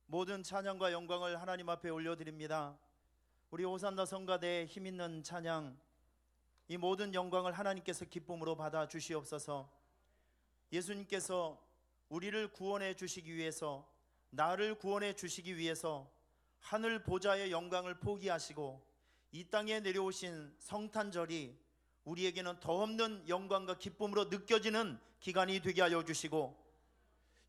모든 찬양과 영광을 하나님 앞에 올려드립니다. 우리 호산나 성가대의 힘있는 찬양, 이 모든 영광을 하나님께서 기쁨으로 받아 주시옵소서. 예수님께서 우리를 구원해 주시기 위해서, 나를 구원해 주시기 위해서 하늘 보좌의 영광을 포기하시고 이 땅에 내려오신 성탄절이 우리에게는 더없는 영광과 기쁨으로 느껴지는 기간이 되게 하여 주시고,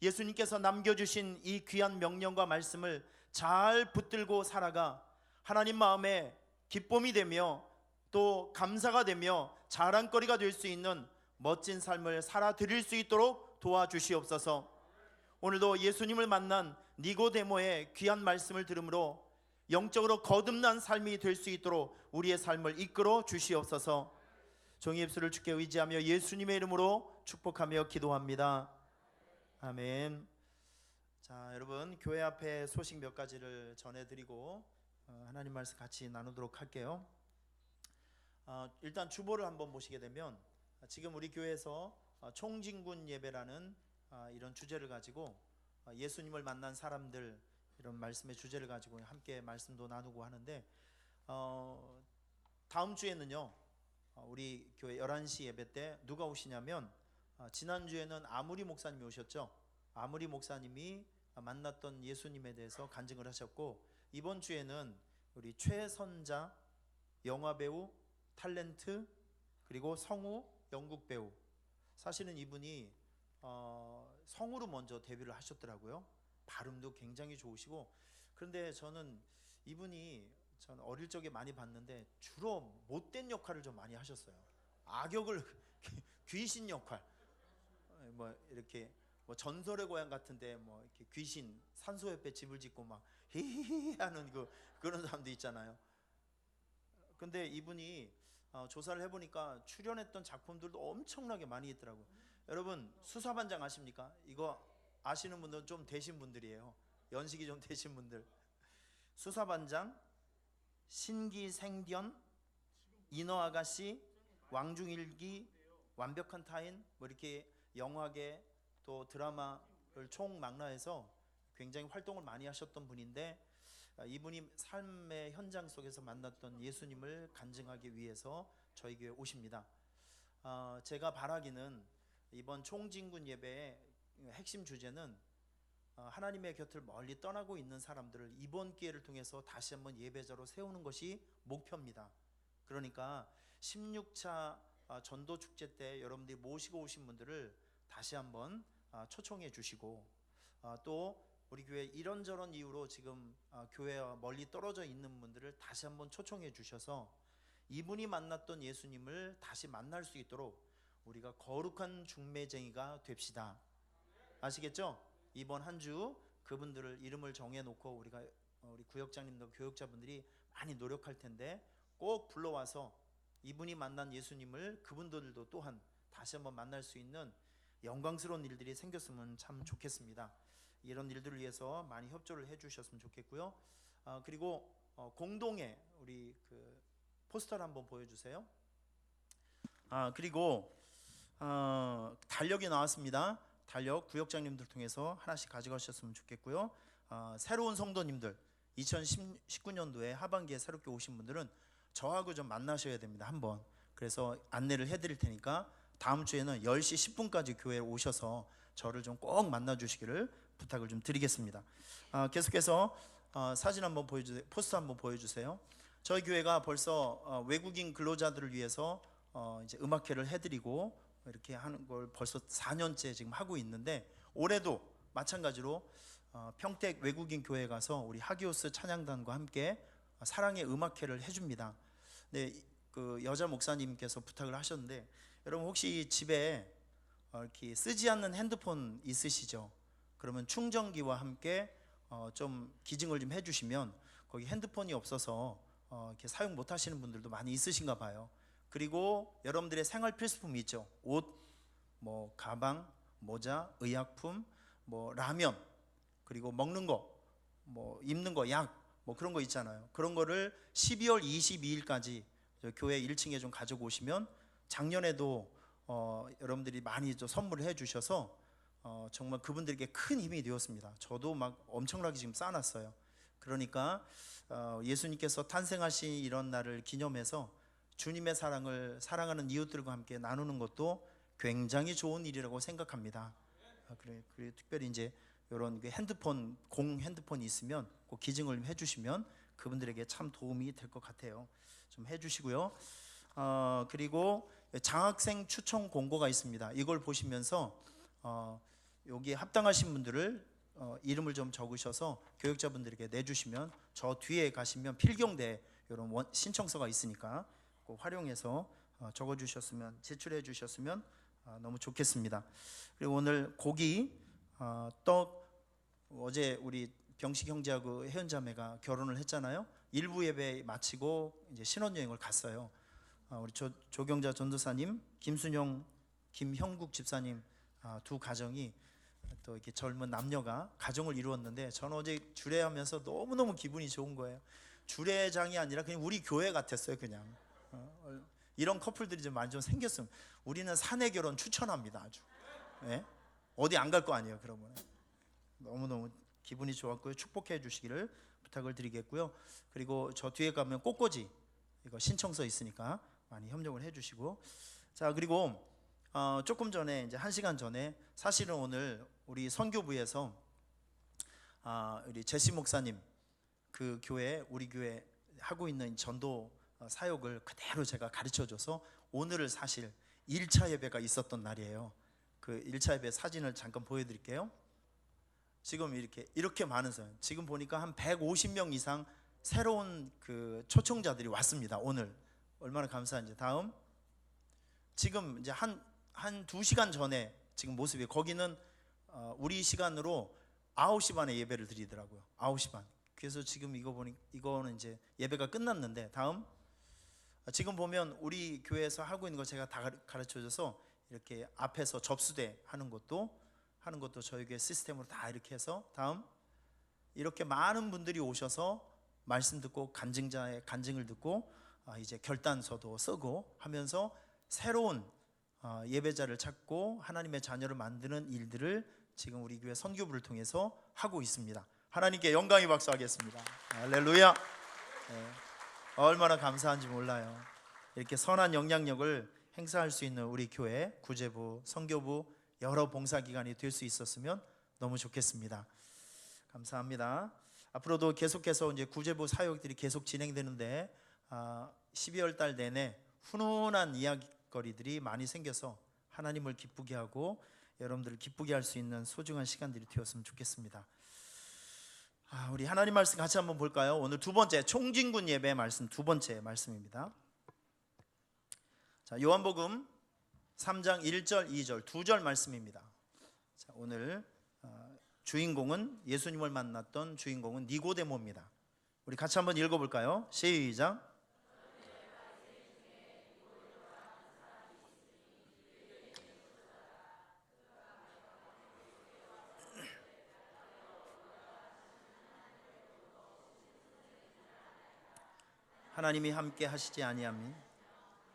예수님께서 남겨주신 이 귀한 명령과 말씀을 잘 붙들고 살아가 하나님 마음에 기쁨이 되며 또 감사가 되며 자랑거리가 될 수 있는 멋진 삶을 살아드릴 수 있도록 도와주시옵소서. 오늘도 예수님을 만난 니고데모의 귀한 말씀을 들으므로 영적으로 거듭난 삶이 될 수 있도록 우리의 삶을 이끌어 주시옵소서. 종의 입술을 주께 의지하며 예수님의 이름으로 축복하며 기도합니다. 아멘. 자, 여러분, 교회 앞에 소식 몇 가지를 전해드리고 하나님 말씀 같이 나누도록 할게요. 일단 주보를 한번 보시게 되면, 지금 우리 교회에서 총진군 예배라는 이런 주제를 가지고 예수님을 만난 사람들, 이런 말씀의 주제를 가지고 함께 말씀도 나누고 하는데, 다음 주에는요 우리 교회 11시 예배 때 누가 오시냐면, 지난주에는 아무리 목사님이 오셨죠. 아무리 목사님이 만났던 예수님에 대해서 간증을 하셨고, 이번 주에는 우리 최선자 영화배우, 탤런트, 그리고 성우 연극배우, 사실은 이분이 성우로 먼저 데뷔를 하셨더라고요. 발음도 굉장히 좋으시고, 그런데 저는 어릴 적에 많이 봤는데 주로 못된 역할을 좀 많이 하셨어요. 악역을 귀신 역할, 뭐 이렇게 뭐 전설의 고향 같은데 뭐 이렇게 귀신 산소 옆에 집을 짓고 막 히히히 하는 그런 사람도 있잖아요. 근데 이분이 조사를 해보니까 출연했던 작품들도 엄청나게 많이 있더라고요. 여러분, 수사반장 아십니까? 이거 아시는 분들은 좀 되신 분들이에요. 연식이 좀 되신 분들. 수사반장, 신기생견, 인어아가씨, 왕중일기, 완벽한 타인, 뭐 이렇게 영화계 또 드라마를 총망라해서 굉장히 활동을 많이 하셨던 분인데, 이분이 삶의 현장 속에서 만났던 예수님을 간증하기 위해서 저희 교회에 오십니다. 제가 바라기는 이번 총진군 예배의 핵심 주제는 하나님의 곁을 멀리 떠나고 있는 사람들을 이번 기회를 통해서 다시 한번 예배자로 세우는 것이 목표입니다. 그러니까 16차 전도 축제 때 여러분들이 모시고 오신 분들을 다시 한번 초청해 주시고, 또 우리 교회 이런저런 이유로 지금 교회와 멀리 떨어져 있는 분들을 다시 한번 초청해 주셔서 이분이 만났던 예수님을 다시 만날 수 있도록 우리가 거룩한 중매쟁이가 됩시다. 아시겠죠? 이번 한 주 그분들을 이름을 정해놓고 우리 구역장님들, 교역자분들이 많이 노력할 텐데, 꼭 불러와서 이분이 만난 예수님을 그분들도 또한 다시 한번 만날 수 있는 영광스러운 일들이 생겼으면 참 좋겠습니다. 이런 일들을 위해서 많이 협조를 해주셨으면 좋겠고요. 그리고 공동에 우리 포스터를 한번 보여주세요. 그리고 달력이 나왔습니다. 달력 구역장님들 통해서 하나씩 가져가셨으면 좋겠고요. 새로운 성도님들, 2019년도에 하반기에 새롭게 오신 분들은 저하고 좀 만나셔야 됩니다. 한번. 그래서 안내를 해드릴 테니까 다음 주에는 10시 10분까지 교회에 오셔서 저를 좀 꼭 만나 주시기를 부탁을 좀 드리겠습니다. 계속해서 사진 한번 보여주세요. 포스터 한번 보여주세요. 저희 교회가 벌써 외국인 근로자들을 위해서 이제 음악회를 해드리고 이렇게 하는 걸 벌써 4년째 지금 하고 있는데, 올해도 마찬가지로 평택 외국인 교회에 가서 우리 하기오스 찬양단과 함께 사랑의 음악회를 해줍니다. 네, 그 여자 목사님께서 부탁을 하셨는데, 여러분 혹시 집에 이렇게 쓰지 않는 핸드폰 있으시죠? 그러면 충전기와 함께 좀 기증을 좀 해주시면, 거기 핸드폰이 없어서 이렇게 사용 못 하시는 분들도 많이 있으신가 봐요. 그리고 여러분들의 생활 필수품이 있죠. 옷, 뭐 가방, 모자, 의약품, 뭐 라면, 그리고 먹는 거, 뭐 입는 거, 약, 뭐 그런 거 있잖아요. 그런 거를 12월 22일까지 교회 1층에 좀 가지고 오시면, 작년에도 여러분들이 많이 좀 선물을 해주셔서 정말 그분들에게 큰 힘이 되었습니다. 저도 막 엄청나게 지금 쌓아놨어요. 그러니까 예수님께서 탄생하신 이런 날을 기념해서 주님의 사랑을 사랑하는 이웃들과 함께 나누는 것도 굉장히 좋은 일이라고 생각합니다. 그래 특별히 이제 이런 공 핸드폰이 있으면 꼭 기증을 해주시면 그분들에게 참 도움이 될 것 같아요. 좀 해주시고요. 그리고 장학생 추천 공고가 있습니다. 이걸 보시면서 여기에 합당하신 분들을 이름을 좀 적으셔서 교육자분들에게 내주시면 저 뒤에 가시면 필경대 이런 신청서가 있으니까 꼭 활용해서 적어주셨으면 제출해 주셨으면 너무 좋겠습니다. 그리고 오늘 고기, 떡, 어제 우리 병식 형제하고 혜연 자매가 결혼을 했잖아요. 일부 예배 마치고 이제 신혼여행을 갔어요. 우리 조경자 전도사님, 김순영, 김형국 집사님 두 가정이 또 이렇게 젊은 남녀가 가정을 이루었는데 저는 어제 주례하면서 너무너무 기분이 좋은 거예요. 주례장이 아니라 그냥 우리 교회 같았어요. 그냥 이런 커플들이 좀 많이 좀 생겼으면. 우리는 사내 결혼 추천합니다. 아주 어디 안 갈 거 아니에요. 그러면 너무너무 기분이 좋았고요. 축복해 주시기를 부탁을 드리겠고요. 그리고 저 뒤에 가면 꽃꽂이 이거 신청서 있으니까 많이 협력을 해주시고. 자, 그리고 조금 전에 이제 1시간 전에 사실은 오늘 우리 선교부에서 우리 제시 목사님 그 교회 우리 교회 하고 있는 전도 사역을 그대로 제가 가르쳐줘서 오늘을 사실 1차 예배가 있었던 날이에요. 그 1차 예배 사진을 잠깐 보여드릴게요. 지금 이렇게 많은 사람, 지금 보니까 한 150명 이상 새로운 그 초청자들이 왔습니다. 오늘 얼마나 감사한지. 다음, 지금 이제 한 2시간 전에 지금 모습이, 거기는 우리 시간으로 9시 반에 예배를 드리더라고요. 9시 반. 그래서 지금 이거 보니 이거는 이제 예배가 끝났는데, 다음, 지금 보면 우리 교회에서 하고 있는 거 제가 다 가르쳐줘서 이렇게 앞에서 접수대 하는 것도 저희 교회 시스템으로 다 이렇게 해서, 다음, 이렇게 많은 분들이 오셔서 말씀 듣고 간증자의 간증을 듣고 이제 결단서도 쓰고 하면서 새로운 예배자를 찾고 하나님의 자녀를 만드는 일들을 지금 우리 교회 선교부를 통해서 하고 있습니다. 하나님께 영광의 박수 하겠습니다. 할렐루야. 얼마나 감사한지 몰라요. 이렇게 선한 영향력을 행사할 수 있는 우리 교회 구제부, 선교부 여러 봉사기관이 될 수 있었으면 너무 좋겠습니다. 감사합니다. 앞으로도 계속해서 이제 구제부 사역들이 계속 진행되는데 12월 달 내내 훈훈한 이야기거리들이 많이 생겨서 하나님을 기쁘게 하고 여러분들을 기쁘게 할 수 있는 소중한 시간들이 되었으면 좋겠습니다. 우리 하나님 말씀 같이 한번 볼까요? 오늘 두 번째 총진군 예배 말씀, 두 번째 말씀입니다. 자, 요한복음 3장 1절 2절 두 절 말씀입니다. 자, 오늘 주인공은, 예수님을 만났던 주인공은 니고데모입니다. 우리 같이 한번 읽어볼까요? 시작. 하나님이 함께 하시지 아니하면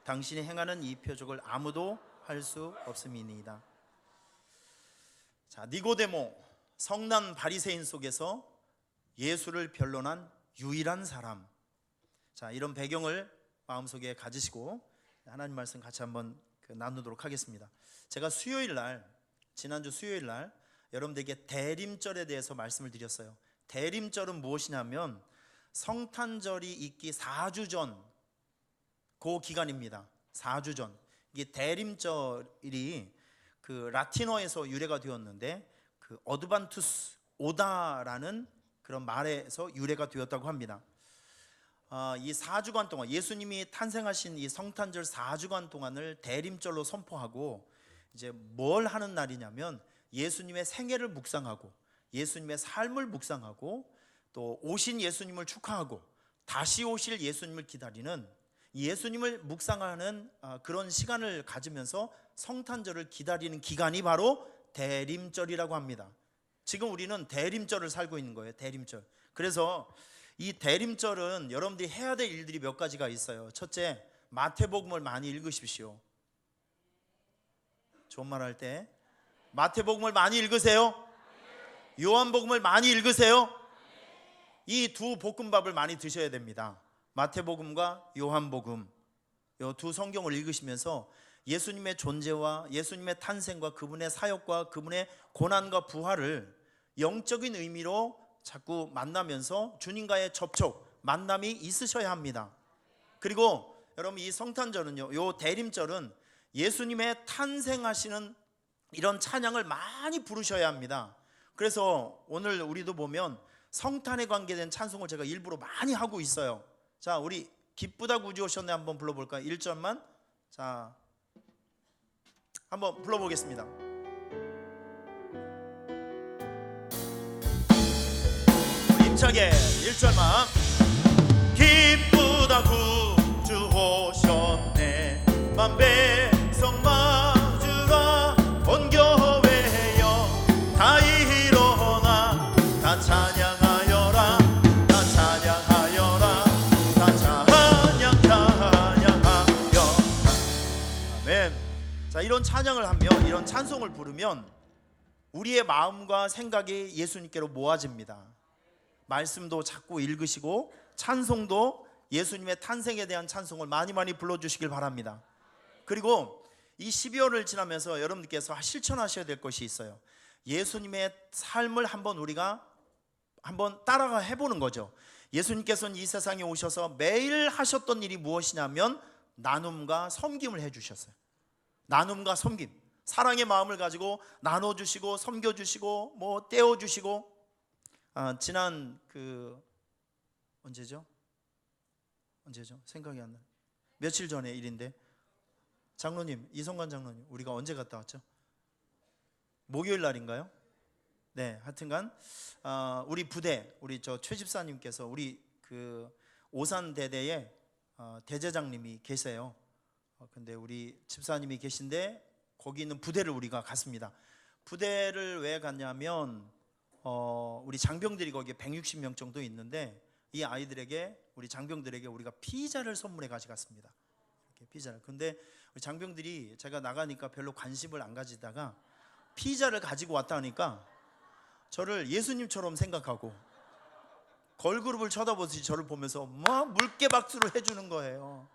당신이 행하는 이 표적을 아무도 할 수 없음이니이다. 자, 니고데모, 성난 바리새인 속에서 예수를 변론한 유일한 사람. 자, 이런 배경을 마음속에 가지시고 하나님 말씀 같이 한번 나누도록 하겠습니다. 제가 지난주 수요일 날 여러분들에게 대림절에 대해서 말씀을 드렸어요. 대림절은 무엇이냐면 성탄절이 있기 4주 전 그 기간입니다. 4주 전. 이게 대림절이 그 라틴어에서 유래가 되었는데 그 어드반투스 오다라는 그런 말에서 유래가 되었다고 합니다. 이 4주간 동안 예수님이 탄생하신 이 성탄절 4주간 동안을 대림절로 선포하고 이제 뭘 하는 날이냐면 예수님의 생애를 묵상하고 예수님의 삶을 묵상하고 또 오신 예수님을 축하하고 다시 오실 예수님을 기다리는, 예수님을 묵상하는 그런 시간을 가지면서 성탄절을 기다리는 기간이 바로 대림절이라고 합니다. 지금 우리는 대림절을 살고 있는 거예요. 대림절. 그래서 이 대림절은 여러분들이 해야 될 일들이 몇 가지가 있어요. 첫째, 마태복음을 많이 읽으십시오. 좋은 말 할 때 마태복음을 많이 읽으세요? 요한복음을 많이 읽으세요? 이 두 볶음밥을 많이 드셔야 됩니다. 마태복음과 요한복음, 이 두 성경을 읽으시면서 예수님의 존재와 예수님의 탄생과 그분의 사역과 그분의 고난과 부활을 영적인 의미로 자꾸 만나면서 주님과의 접촉, 만남이 있으셔야 합니다. 그리고 여러분, 이 성탄절은요, 요 대림절은 예수님의 탄생하시는 이런 찬양을 많이 부르셔야 합니다. 그래서 오늘 우리도 보면 성탄에 관계된 찬송을 제가 일부러 많이 하고 있어요. 자, 우리 기쁘다 구주 오셨네 한번 불러볼까요? 1절만. 자, 한번 불러보겠습니다. 우리 힘차게 1절만. 기쁘다 구주 오셨네 만백성 맞으라 온 교회여 다 일어나 다 찬양하여라 다 찬양하여라 다 찬양하여. 아멘. 자, 이런 찬양을 하며 이런 찬송을 부르면 우리의 마음과 생각이 예수님께로 모아집니다. 말씀도 자꾸 읽으시고 찬송도 예수님의 탄생에 대한 찬송을 많이 불러주시길 바랍니다. 그리고 이 12월을 지나면서 여러분들께서 실천하셔야 될 것이 있어요. 예수님의 삶을 우리가 한번 따라가 해보는 거죠. 예수님께서는 이 세상에 오셔서 매일 하셨던 일이 무엇이냐면 나눔과 섬김을 해주셨어요. 나눔과 섬김, 사랑의 마음을 가지고 나눠주시고 섬겨주시고 뭐 떼어주시고. 지난 언제죠? 생각이 안 나요. 며칠 전의 일인데, 장로님, 이성관 장로님, 우리가 언제 갔다 왔죠? 목요일 날인가요? 네, 하여튼간 우리 부대, 우리 최 집사님께서 우리 오산 대대에 대제장님이 계세요. 근데 우리 집사님이 계신데 거기 있는 부대를 우리가 갔습니다. 부대를 왜 갔냐면 우리 장병들이 거기에 160명 정도 있는데 이 아이들에게, 우리 장병들에게 우리가 피자를 선물해 가져갔습니다. 이렇게 피자를. 근데 우리 장병들이 제가 나가니까 별로 관심을 안 가지다가 피자를 가지고 왔다 하니까 저를 예수님처럼 생각하고 걸그룹을 쳐다보듯이 저를 보면서 막 물개박수를 해주는 거예요.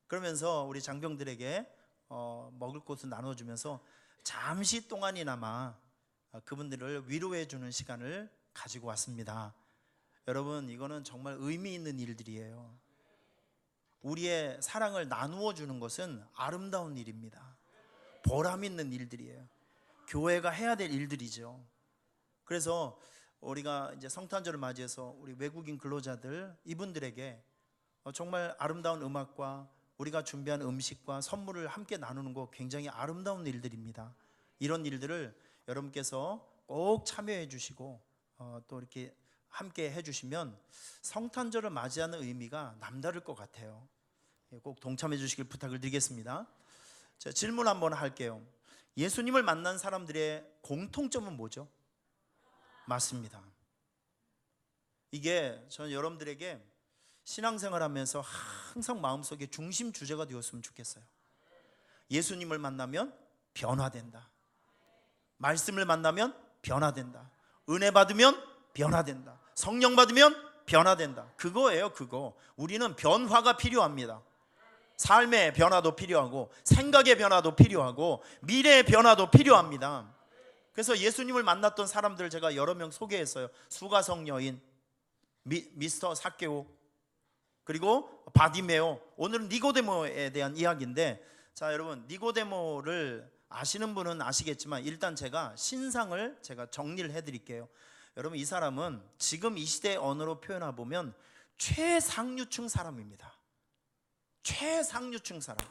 그러면서 우리 장병들에게 먹을 것을 나눠주면서 잠시 동안이나마 그분들을 위로해 주는 시간을 가지고 왔습니다. 여러분, 이거는 정말 의미 있는 일들이에요. 우리의 사랑을 나누어 주는 것은 아름다운 일입니다. 보람 있는 일들이에요. 교회가 해야 될 일들이죠. 그래서 우리가 이제 성탄절을 맞이해서 우리 외국인 근로자들, 이분들에게 정말 아름다운 음악과 우리가 준비한 음식과 선물을 함께 나누는 거 굉장히 아름다운 일들입니다. 이런 일들을 여러분께서 꼭 참여해 주시고 또 이렇게 함께 해주시면 성탄절을 맞이하는 의미가 남다를 것 같아요. 꼭 동참해 주시길 부탁을 드리겠습니다. 자, 질문 한번 할게요. 예수님을 만난 사람들의 공통점은 뭐죠? 맞습니다. 이게 저는 여러분들에게 신앙생활 하면서 항상 마음속에 중심 주제가 되었으면 좋겠어요. 예수님을 만나면 변화된다. 말씀을 만나면 변화된다. 은혜 받으면 변화된다. 성령 받으면 변화된다. 그거예요, 그거. 우리는 변화가 필요합니다. 삶의 변화도 필요하고 생각의 변화도 필요하고 미래의 변화도 필요합니다. 그래서 예수님을 만났던 사람들 제가 여러 명 소개했어요. 수가성 여인, 미스터 삭개오, 그리고 바디메오. 오늘은 니고데모에 대한 이야기인데, 자, 여러분, 니고데모를 아시는 분은 아시겠지만 일단 제가 신상을 정리를 해드릴게요. 여러분, 이 사람은 지금 이 시대의 언어로 표현해 보면 최상류층 사람입니다. 최상류층 사람,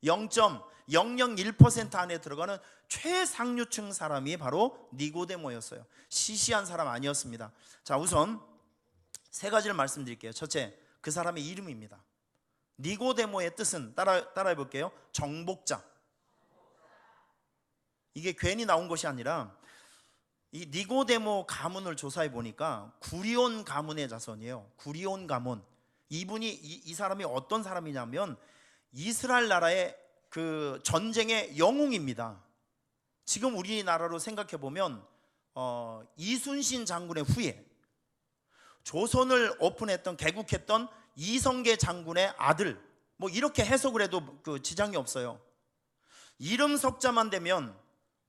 0.001% 안에 들어가는 최상류층 사람이 바로 니고데모였어요. 시시한 사람 아니었습니다. 자, 우선 세 가지를 말씀드릴게요. 첫째, 그 사람의 이름입니다. 니고데모의 뜻은 따라해 볼게요. 정복자. 이게 괜히 나온 것이 아니라 이 니고데모 가문을 조사해 보니까 구리온 가문의 자손이에요. 구리온 가문. 이분이 이 사람이 어떤 사람이냐면 이스라엘 나라의 그 전쟁의 영웅입니다. 지금 우리나라로 생각해 보면 이순신 장군의 후예, 조선을 오픈했던 개국했던 이성계 장군의 아들, 뭐 이렇게 해석을 해도 그 지장이 없어요. 이름 석자만 되면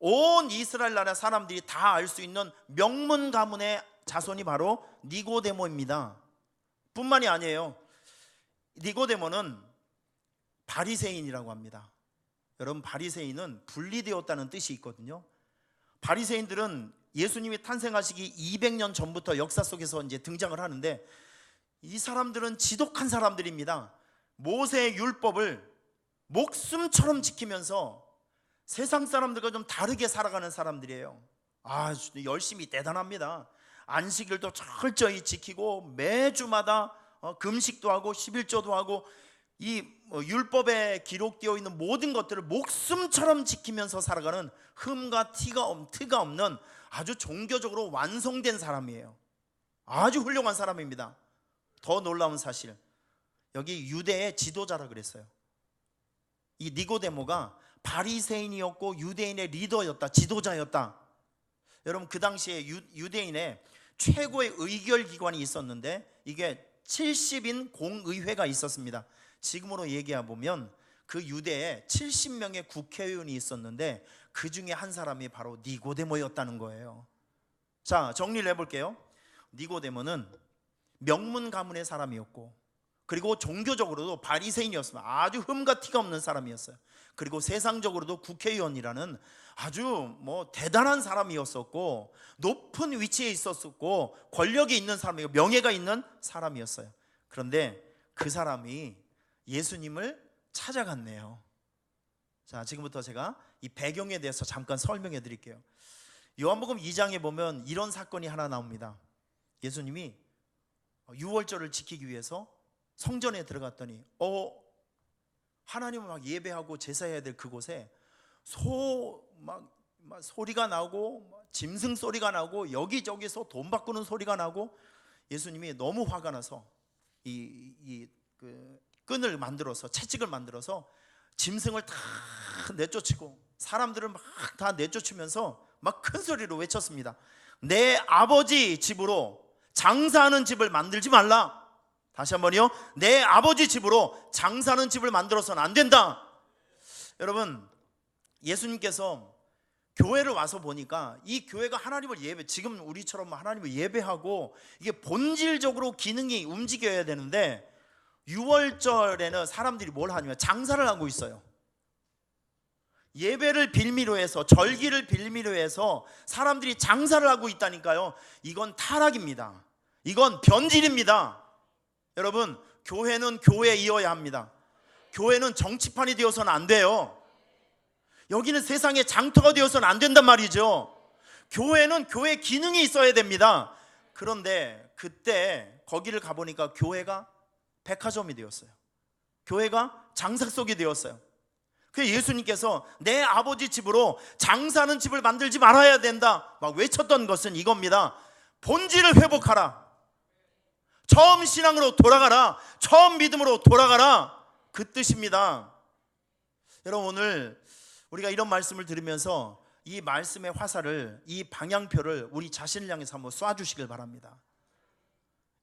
온 이스라엘 나라 사람들이 다 알 수 있는 명문 가문의 자손이 바로 니고데모입니다. 뿐만이 아니에요. 니고데모는 바리새인이라고 합니다. 여러분, 바리새인은 분리되었다는 뜻이 있거든요. 바리새인들은 예수님이 탄생하시기 200년 전부터 역사 속에서 이제 등장을 하는데, 이 사람들은 지독한 사람들입니다. 모세의 율법을 목숨처럼 지키면서 세상 사람들과 좀 다르게 살아가는 사람들이에요. 열심히 대단합니다. 안식일도 철저히 지키고 매주마다 금식도 하고 11조도 하고 이 율법에 기록되어 있는 모든 것들을 목숨처럼 지키면서 살아가는 흠과 티가 없는 아주 종교적으로 완성된 사람이에요. 아주 훌륭한 사람입니다. 더 놀라운 사실, 여기 유대의 지도자라 그랬어요. 이 니고데모가 바리새인이었고 유대인의 리더였다, 지도자였다. 여러분, 그 당시에 유대인의 최고의 의결기관이 있었는데 이게 70인 공의회가 있었습니다. 지금으로 얘기해 보면 그 유대에 70명의 국회의원이 있었는데 그 중에 한 사람이 바로 니고데모였다는 거예요. 자, 정리를 해볼게요. 니고데모는 명문 가문의 사람이었고, 그리고 종교적으로도 바리새인이었습니다. 아주 흠과 티가 없는 사람이었어요. 그리고 세상적으로도 국회의원이라는 아주 대단한 사람이었었고, 높은 위치에 있었고, 권력이 있는 사람이고 명예가 있는 사람이었어요. 그런데 그 사람이 예수님을 찾아갔네요. 자, 지금부터 제가 이 배경에 대해서 잠깐 설명해 드릴게요. 요한복음 2장에 보면 이런 사건이 하나 나옵니다. 예수님이 유월절을 지키기 위해서 성전에 들어갔더니 하나님을 막 예배하고 제사해야 될 그곳에 막 소리가 나고 짐승 소리가 나고 여기저기서 돈 바꾸는 소리가 나고, 예수님이 너무 화가 나서 그 끈을 만들어서, 채찍을 만들어서 짐승을 다 내쫓고 사람들을 막 다 내쫓으면서 막 큰 소리로 외쳤습니다. 내 아버지 집으로 장사하는 집을 만들지 말라. 다시 한번요. 내 아버지 집으로 장사하는 집을 만들어서는 안 된다. 여러분, 예수님께서 교회를 와서 보니까 이 교회가 하나님을 지금 우리처럼 하나님을 예배하고 이게 본질적으로 기능이 움직여야 되는데, 6월절에는 사람들이 뭘 하냐면 장사를 하고 있어요. 예배를 빌미로 해서, 절기를 빌미로 해서 사람들이 장사를 하고 있다니까요. 이건 타락입니다. 이건 변질입니다. 여러분, 교회는 교회이어야 합니다. 교회는 정치판이 되어서는 안 돼요. 여기는 세상의 장터가 되어서는 안 된단 말이죠. 교회는 교회 기능이 있어야 됩니다. 그런데 그때 거기를 가보니까 교회가 백화점이 되었어요. 교회가 장사석이 되었어요. 그래서 예수님께서 내 아버지 집으로 장사하는 집을 만들지 말아야 된다 막 외쳤던 것은 이겁니다. 본질을 회복하라. 처음 신앙으로 돌아가라. 처음 믿음으로 돌아가라. 그 뜻입니다. 여러분, 오늘 우리가 이런 말씀을 들으면서 이 말씀의 화살을, 이 방향표를 우리 자신을 향해서 한번 쏴주시길 바랍니다.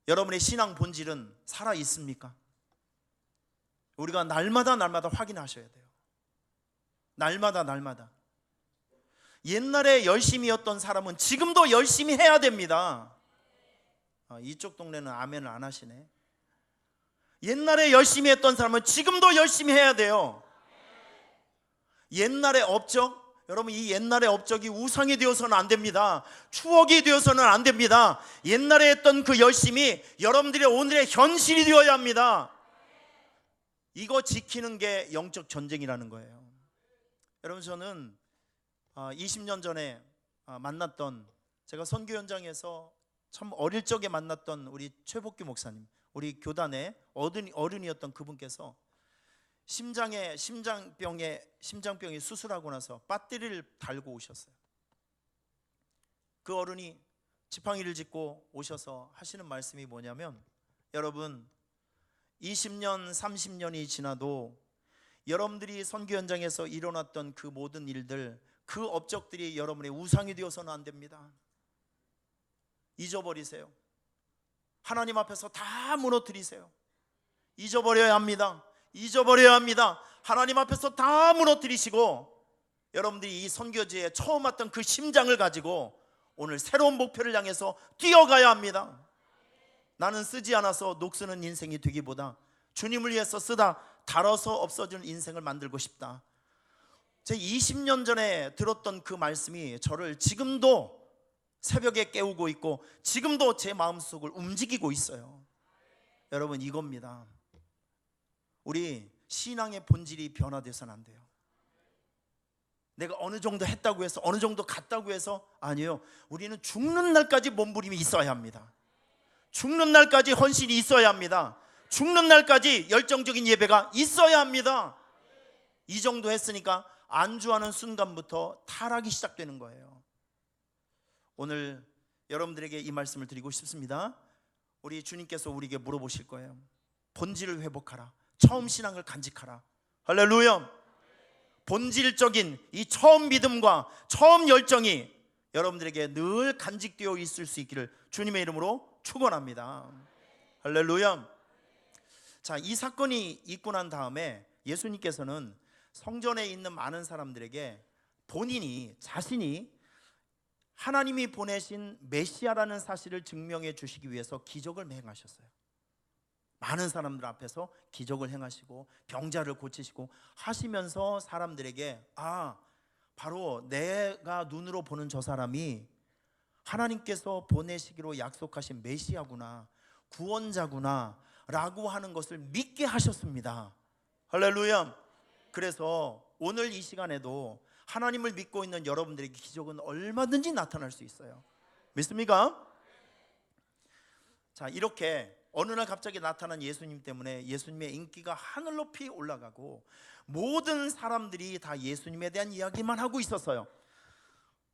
여러분의 신앙 본질은 살아 있습니까? 우리가 날마다 확인하셔야 돼요. 날마다. 옛날에 열심히였던 사람은 지금도 열심히 해야 됩니다. 이쪽 동네는 아멘을 안 하시네. 옛날에 열심히 했던 사람은 지금도 열심히 해야 돼요. 옛날의 업적, 여러분, 이 옛날의 업적이 우상이 되어서는 안 됩니다. 추억이 되어서는 안 됩니다. 옛날에 했던 그 열심이 여러분들의 오늘의 현실이 되어야 합니다. 이거 지키는 게 영적 전쟁이라는 거예요. 여러분, 저는 20년 전에 만났던, 제가 선교 현장에서 참 어릴 적에 만났던 우리 최복규 목사님, 우리 교단의 어른이었던 그분께서 심장병이 수술하고 나서 배터리를 달고 오셨어요. 그 어른이 지팡이를 짚고 오셔서 하시는 말씀이 뭐냐면, 여러분, 20년 30년이 지나도 여러분들이 선교 현장에서 일어났던 그 모든 일들, 그 업적들이 여러분의 우상이 되어서는 안 됩니다. 잊어버리세요. 하나님 앞에서 다 무너뜨리세요. 잊어버려야 합니다. 잊어버려야 합니다. 하나님 앞에서 다 무너뜨리시고 여러분들이 이 선교지에 처음 왔던 그 심장을 가지고 오늘 새로운 목표를 향해서 뛰어가야 합니다. 나는 쓰지 않아서 녹쓰는 인생이 되기보다 주님을 위해서 쓰다 닳아서 없어지는 인생을 만들고 싶다. 제 20년 전에 들었던 그 말씀이 저를 지금도 새벽에 깨우고 있고 지금도 제 마음속을 움직이고 있어요. 여러분, 이겁니다. 우리 신앙의 본질이 변화돼서는 안 돼요. 내가 어느 정도 했다고 해서, 어느 정도 갔다고 해서, 아니요. 우리는 죽는 날까지 몸부림이 있어야 합니다. 죽는 날까지 헌신이 있어야 합니다. 죽는 날까지 열정적인 예배가 있어야 합니다. 이 정도 했으니까 안주하는 순간부터 타락이 시작되는 거예요. 오늘 여러분들에게 이 말씀을 드리고 싶습니다. 우리 주님께서 우리에게 물어보실 거예요. 본질을 회복하라. 처음 신앙을 간직하라. 할렐루야. 본질적인 이 처음 믿음과 처음 열정이 여러분들에게 늘 간직되어 있을 수 있기를 주님의 이름으로 축원합니다. 할렐루야. 자, 이 사건이 있고 난 다음에 예수님께서는 성전에 있는 많은 사람들에게 자신이 하나님이 보내신 메시아라는 사실을 증명해 주시기 위해서 기적을 행하셨어요. 많은 사람들 앞에서 기적을 행하시고 병자를 고치시고 하시면서 사람들에게 바로 내가 눈으로 보는 저 사람이 하나님께서 보내시기로 약속하신 메시아구나, 구원자구나 라고 하는 것을 믿게 하셨습니다. 할렐루야. 그래서 오늘 이 시간에도 하나님을 믿고 있는 여러분들에게 기적은 얼마든지 나타날 수 있어요. 믿습니까? 자, 이렇게 어느 날 갑자기 나타난 예수님 때문에 예수님의 인기가 하늘 높이 올라가고 모든 사람들이 다 예수님에 대한 이야기만 하고 있었어요.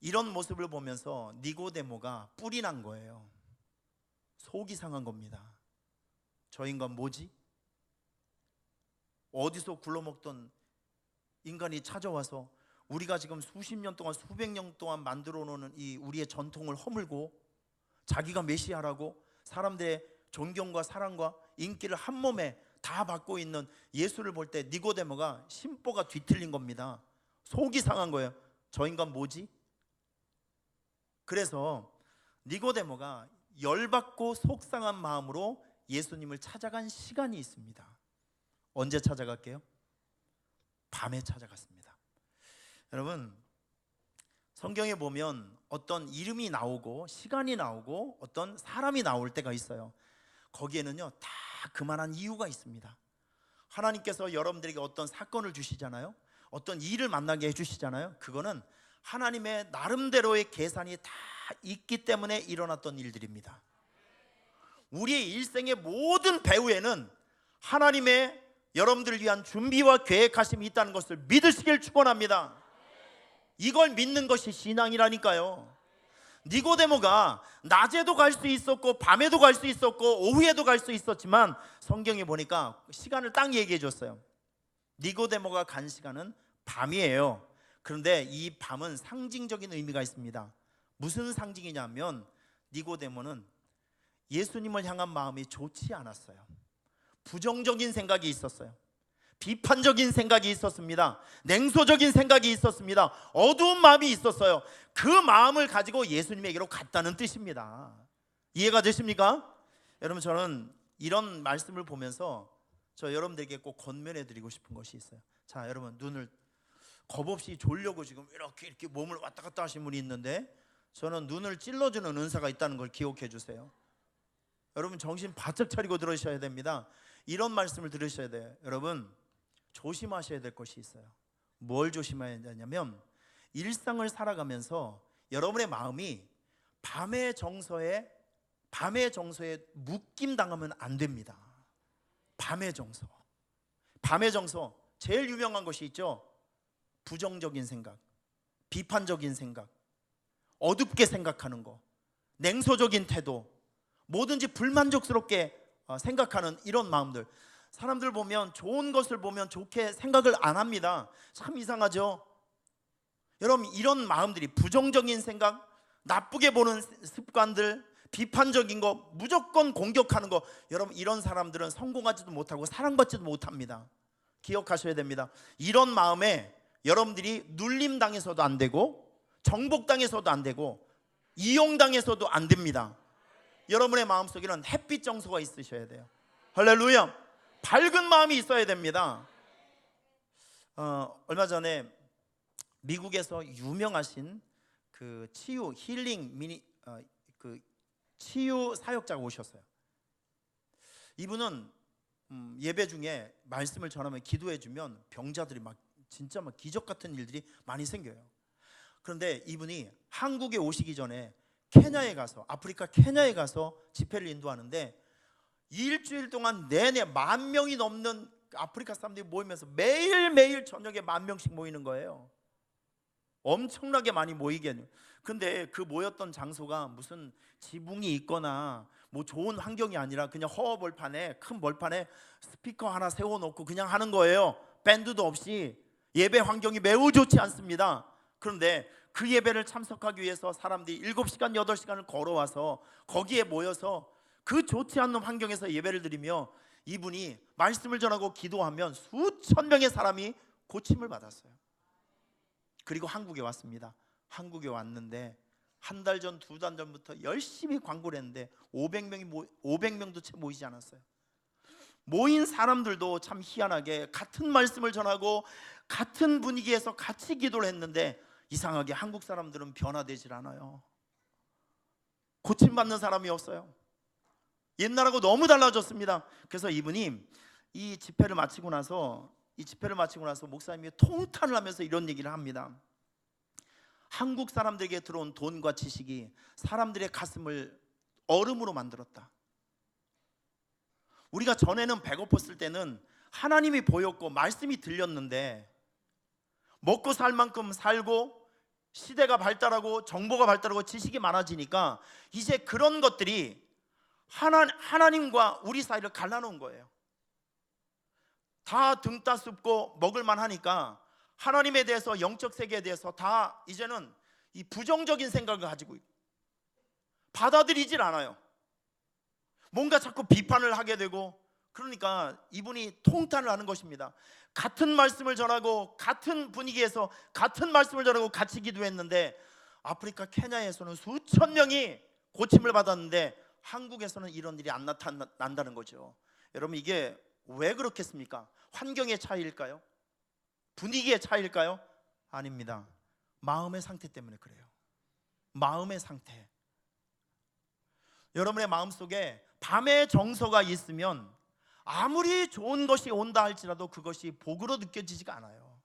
이런 모습을 보면서 니고데모가 뿔이 난 거예요. 속이 상한 겁니다. 저 인간 뭐지? 어디서 굴러먹던 인간이 찾아와서 우리가 지금 수십 년 동안, 수백 년 동안 만들어 놓은 이 우리의 전통을 허물고 자기가 메시아라고 사람들의 존경과 사랑과 인기를 한 몸에 다 받고 있는 예수를 볼 때 니고데모가 심보가 뒤틀린 겁니다. 속이 상한 거예요. 저 인간 뭐지? 그래서 니고데모가 열받고 속상한 마음으로 예수님을 찾아간 시간이 있습니다. 언제 찾아갈게요? 밤에 찾아갔습니다. 여러분, 성경에 보면 어떤 이름이 나오고 시간이 나오고 어떤 사람이 나올 때가 있어요. 거기에는요 다 그만한 이유가 있습니다. 하나님께서 여러분들에게 어떤 사건을 주시잖아요. 어떤 일을 만나게 해주시잖아요. 그거는 하나님의 나름대로의 계산이 다 있기 때문에 일어났던 일들입니다. 우리의 일생의 모든 배후에는 하나님의 여러분들을 위한 준비와 계획하심이 있다는 것을 믿으시길 축원합니다. 이걸 믿는 것이 신앙이라니까요. 니고데모가 낮에도 갈 수 있었고 밤에도 갈 수 있었고 오후에도 갈 수 있었지만 성경에 보니까 시간을 딱 얘기해 줬어요. 니고데모가 간 시간은 밤이에요. 그런데 이 밤은 상징적인 의미가 있습니다. 무슨 상징이냐면 니고데모는 예수님을 향한 마음이 좋지 않았어요. 부정적인 생각이 있었어요. 비판적인 생각이 있었습니다. 냉소적인 생각이 있었습니다. 어두운 마음이 있었어요. 그 마음을 가지고 예수님에게로 갔다는 뜻입니다. 이해가 되십니까? 여러분, 저는 이런 말씀을 보면서 여러분들에게 꼭 권면해 드리고 싶은 것이 있어요. 자, 여러분, 눈을 겁 없이 졸려고 지금 이렇게 몸을 왔다 갔다 하신 분이 있는데 저는 눈을 찔러주는 은사가 있다는 걸 기억해 주세요. 여러분, 정신 바짝 차리고 들으셔야 됩니다. 이런 말씀을 들으셔야 돼요. 여러분, 조심하셔야 될 것이 있어야 뭘 조심해야 되냐면 일상을 살아가면서 여러분의 마음이 밤의 정서에 묶임 당하면 안 됩니다. 밤의 정서 제일 유명한 것이 있죠. 부정적인 생각, 비판적인 생각, 어둡게 생각하는 거, 냉소적인 태도, 뭐든지 불만족스럽게 생각하는 이런 마음들. 사람들 보면 좋은 것을 보면 좋게 생각을 안 합니다. 참 이상하죠. 여러분, 이런 마음들이, 부정적인 생각, 나쁘게 보는 습관들, 비판적인 거, 무조건 공격하는 거, 여러분, 이런 사람들은 성공하지도 못하고 사랑받지도 못합니다. 기억하셔야 됩니다. 이런 마음에 여러분들이 눌림당해서도 안 되고, 정복당해서도 안 되고, 이용당해서도 안 됩니다. 여러분의 마음속에는 햇빛 정서가 있으셔야 돼요. 할렐루야. 밝은 마음이 있어야 됩니다. 얼마 전에 미국에서 유명하신 그 치유 힐링 그 치유 사역자가 오셨어요. 이분은 예배 중에 말씀을 전하면, 기도해 주면 병자들이 막 진짜 막 기적 같은 일들이 많이 생겨요. 그런데 이분이 한국에 오시기 전에 케냐에 가서, 아프리카 케냐에 가서 집회를 인도하는데, 일주일 동안 내내 10,000명이 넘는 아프리카 사람들이 모이면서 매일매일 저녁에 10,000명씩 모이는 거예요. 엄청나게 많이 모이게. 근데 그 모였던 장소가 무슨 지붕이 있거나 뭐 좋은 환경이 아니라 그냥 허허벌판에, 큰 벌판에 스피커 하나 세워놓고 그냥 하는 거예요. 밴드도 없이. 예배 환경이 매우 좋지 않습니다. 그런데 그 예배를 참석하기 위해서 사람들이 7시간, 8시간을 걸어와서 거기에 모여서 그 좋지 않는 환경에서 예배를 드리며, 이분이 말씀을 전하고 기도하면 수천 명의 사람이 고침을 받았어요. 그리고 한국에 왔습니다. 한국에 왔는데 한 달 전, 2달 전부터 열심히 광고를 했는데 500명도 채 모이지 않았어요. 모인 사람들도 참 희한하게 같은 말씀을 전하고 같은 분위기에서 같이 기도를 했는데, 이상하게 한국 사람들은 변화되질 않아요. 고침받는 사람이 없어요. 옛날하고 너무 달라졌습니다. 그래서 이분이 이 집회를 마치고 나서 목사님이 통탄을 하면서 이런 얘기를 합니다. 한국 사람들에게 들어온 돈과 지식이 사람들의 가슴을 얼음으로 만들었다. 우리가 전에는 배고팠을 때는 하나님이 보였고 말씀이 들렸는데, 먹고 살 만큼 살고 시대가 발달하고 정보가 발달하고 지식이 많아지니까 이제 그런 것들이 하나님과 우리 사이를 갈라놓은 거예요. 다 등 따숩고 먹을만 하니까 하나님에 대해서, 영적 세계에 대해서 다 이제는 이 부정적인 생각을 가지고 있고 받아들이질 않아요. 뭔가 자꾸 비판을 하게 되고. 그러니까 이분이 통탄을 하는 것입니다. 같은 말씀을 전하고 같은 분위기에서 같은 말씀을 전하고 같이 기도했는데, 아프리카 케냐에서는 수천 명이 고침을 받았는데 한국에서는 이런 일이 안 나타난다는 거죠. 여러분, 이게 왜 그렇겠습니까? 환경의 차이일까요? 분위기의 차이일까요? 아닙니다. 마음의 상태 때문에 그래요. 마음의 상태. 여러분의 마음속에 밤의 정서가 있으면 아무리 좋은 것이 온다 할지라도 그것이 복으로 느껴지지가 않아요.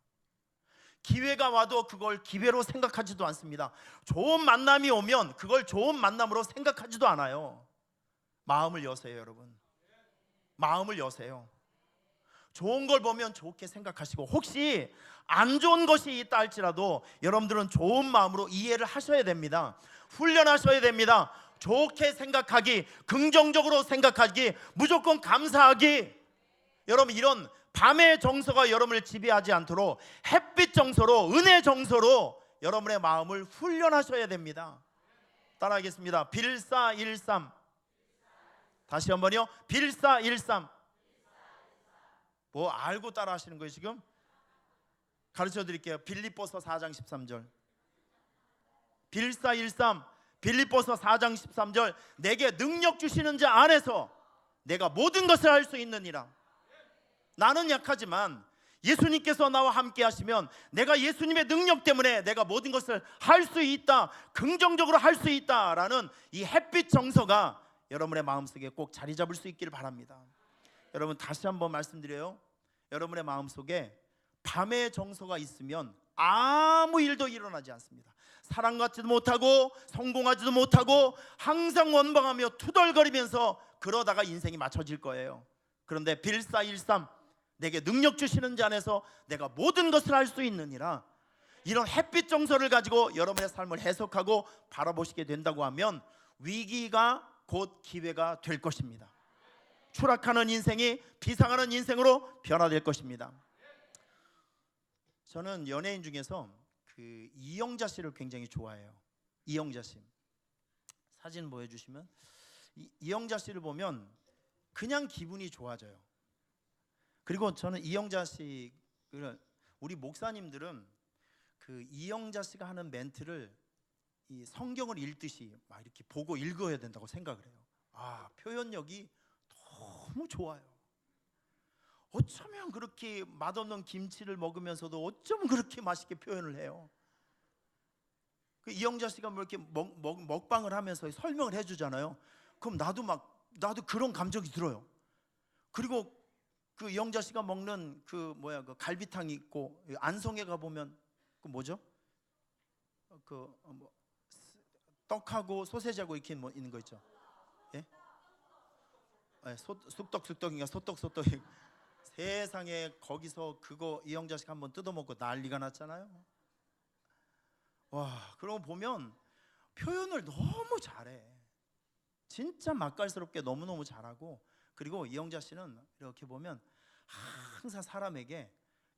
기회가 와도 그걸 기회로 생각하지도 않습니다. 좋은 만남이 오면 그걸 좋은 만남으로 생각하지도 않아요. 마음을 여세요, 여러분. 마음을 여세요. 좋은 걸 보면 좋게 생각하시고, 혹시 안 좋은 것이 있다 할지라도 여러분들은 좋은 마음으로 이해를 하셔야 됩니다. 훈련하셔야 됩니다. 좋게 생각하기, 긍정적으로 생각하기, 무조건 감사하기. 여러분, 이런 밤의 정서가 여러분을 지배하지 않도록 햇빛 정서로, 은혜 정서로 여러분의 마음을 훈련하셔야 됩니다. 따라하겠습니다. 빌사일삼. 다시 한번요. 빌사일삼. 뭐 알고 따라 하시는 거예요 지금? 가르쳐 드릴게요. 빌립보서 4장 13절. 빌사일삼. 빌립보서 4장 13절. 내게 능력 주시는 자 안에서 내가 모든 것을 할 수 있느니라. 나는 약하지만 예수님께서 나와 함께 하시면 내가 예수님의 능력 때문에 내가 모든 것을 할 수 있다, 긍정적으로 할 수 있다라는 이 햇빛 정서가 여러분의 마음속에 꼭 자리 잡을 수 있기를 바랍니다. 여러분, 다시 한번 말씀드려요. 여러분의 마음속에 밤의 정서가 있으면 아무 일도 일어나지 않습니다. 사랑받지도 못하고 성공하지도 못하고 항상 원망하며 투덜거리면서 그러다가 인생이 맞춰질 거예요. 그런데 빌사일삼, 내게 능력 주시는 자 안에서 내가 모든 것을 할 수 있느니라. 이런 햇빛 정서를 가지고 여러분의 삶을 해석하고 바라보시게 된다고 하면 위기가 곧 기회가 될 것입니다. 추락하는 인생이 비상하는 인생으로 변화될 것입니다. 저는 연예인 중에서 그 이영자 씨를 굉장히 좋아해요. 이영자 씨 사진 보여주시면 이영자 씨를 보면 그냥 기분이 좋아져요. 그리고 저는 이영자 씨 우리 목사님들은 그 이영자 씨가 하는 멘트를 이 성경을 읽듯이 막 이렇게 보고 읽어야 된다고 생각을 해요. 표현력이 너무 좋아요. 어쩌면 그렇게 맛없는 김치를 먹으면서도 어쩌면 그렇게 맛있게 표현을 해요. 그 이영자 씨가 뭐 이렇게 먹방을 하면서 설명을 해주잖아요. 그럼 나도 그런 감정이 들어요. 그리고 그 이영자 씨가 먹는 그 갈비탕이 있고 안성에 가 보면 그 뭐죠? 떡하고 소세지하고 이렇게 있는 거 있죠. 예? 쑥떡인가 소떡 세상에 거기서 그거 이영자 씨가 한번 뜯어먹고 난리가 났잖아요. 와, 그러고 보면 표현을 너무 잘해. 진짜 맛깔스럽게 너무너무 잘하고, 그리고 이영자 씨는 이렇게 보면 항상 사람에게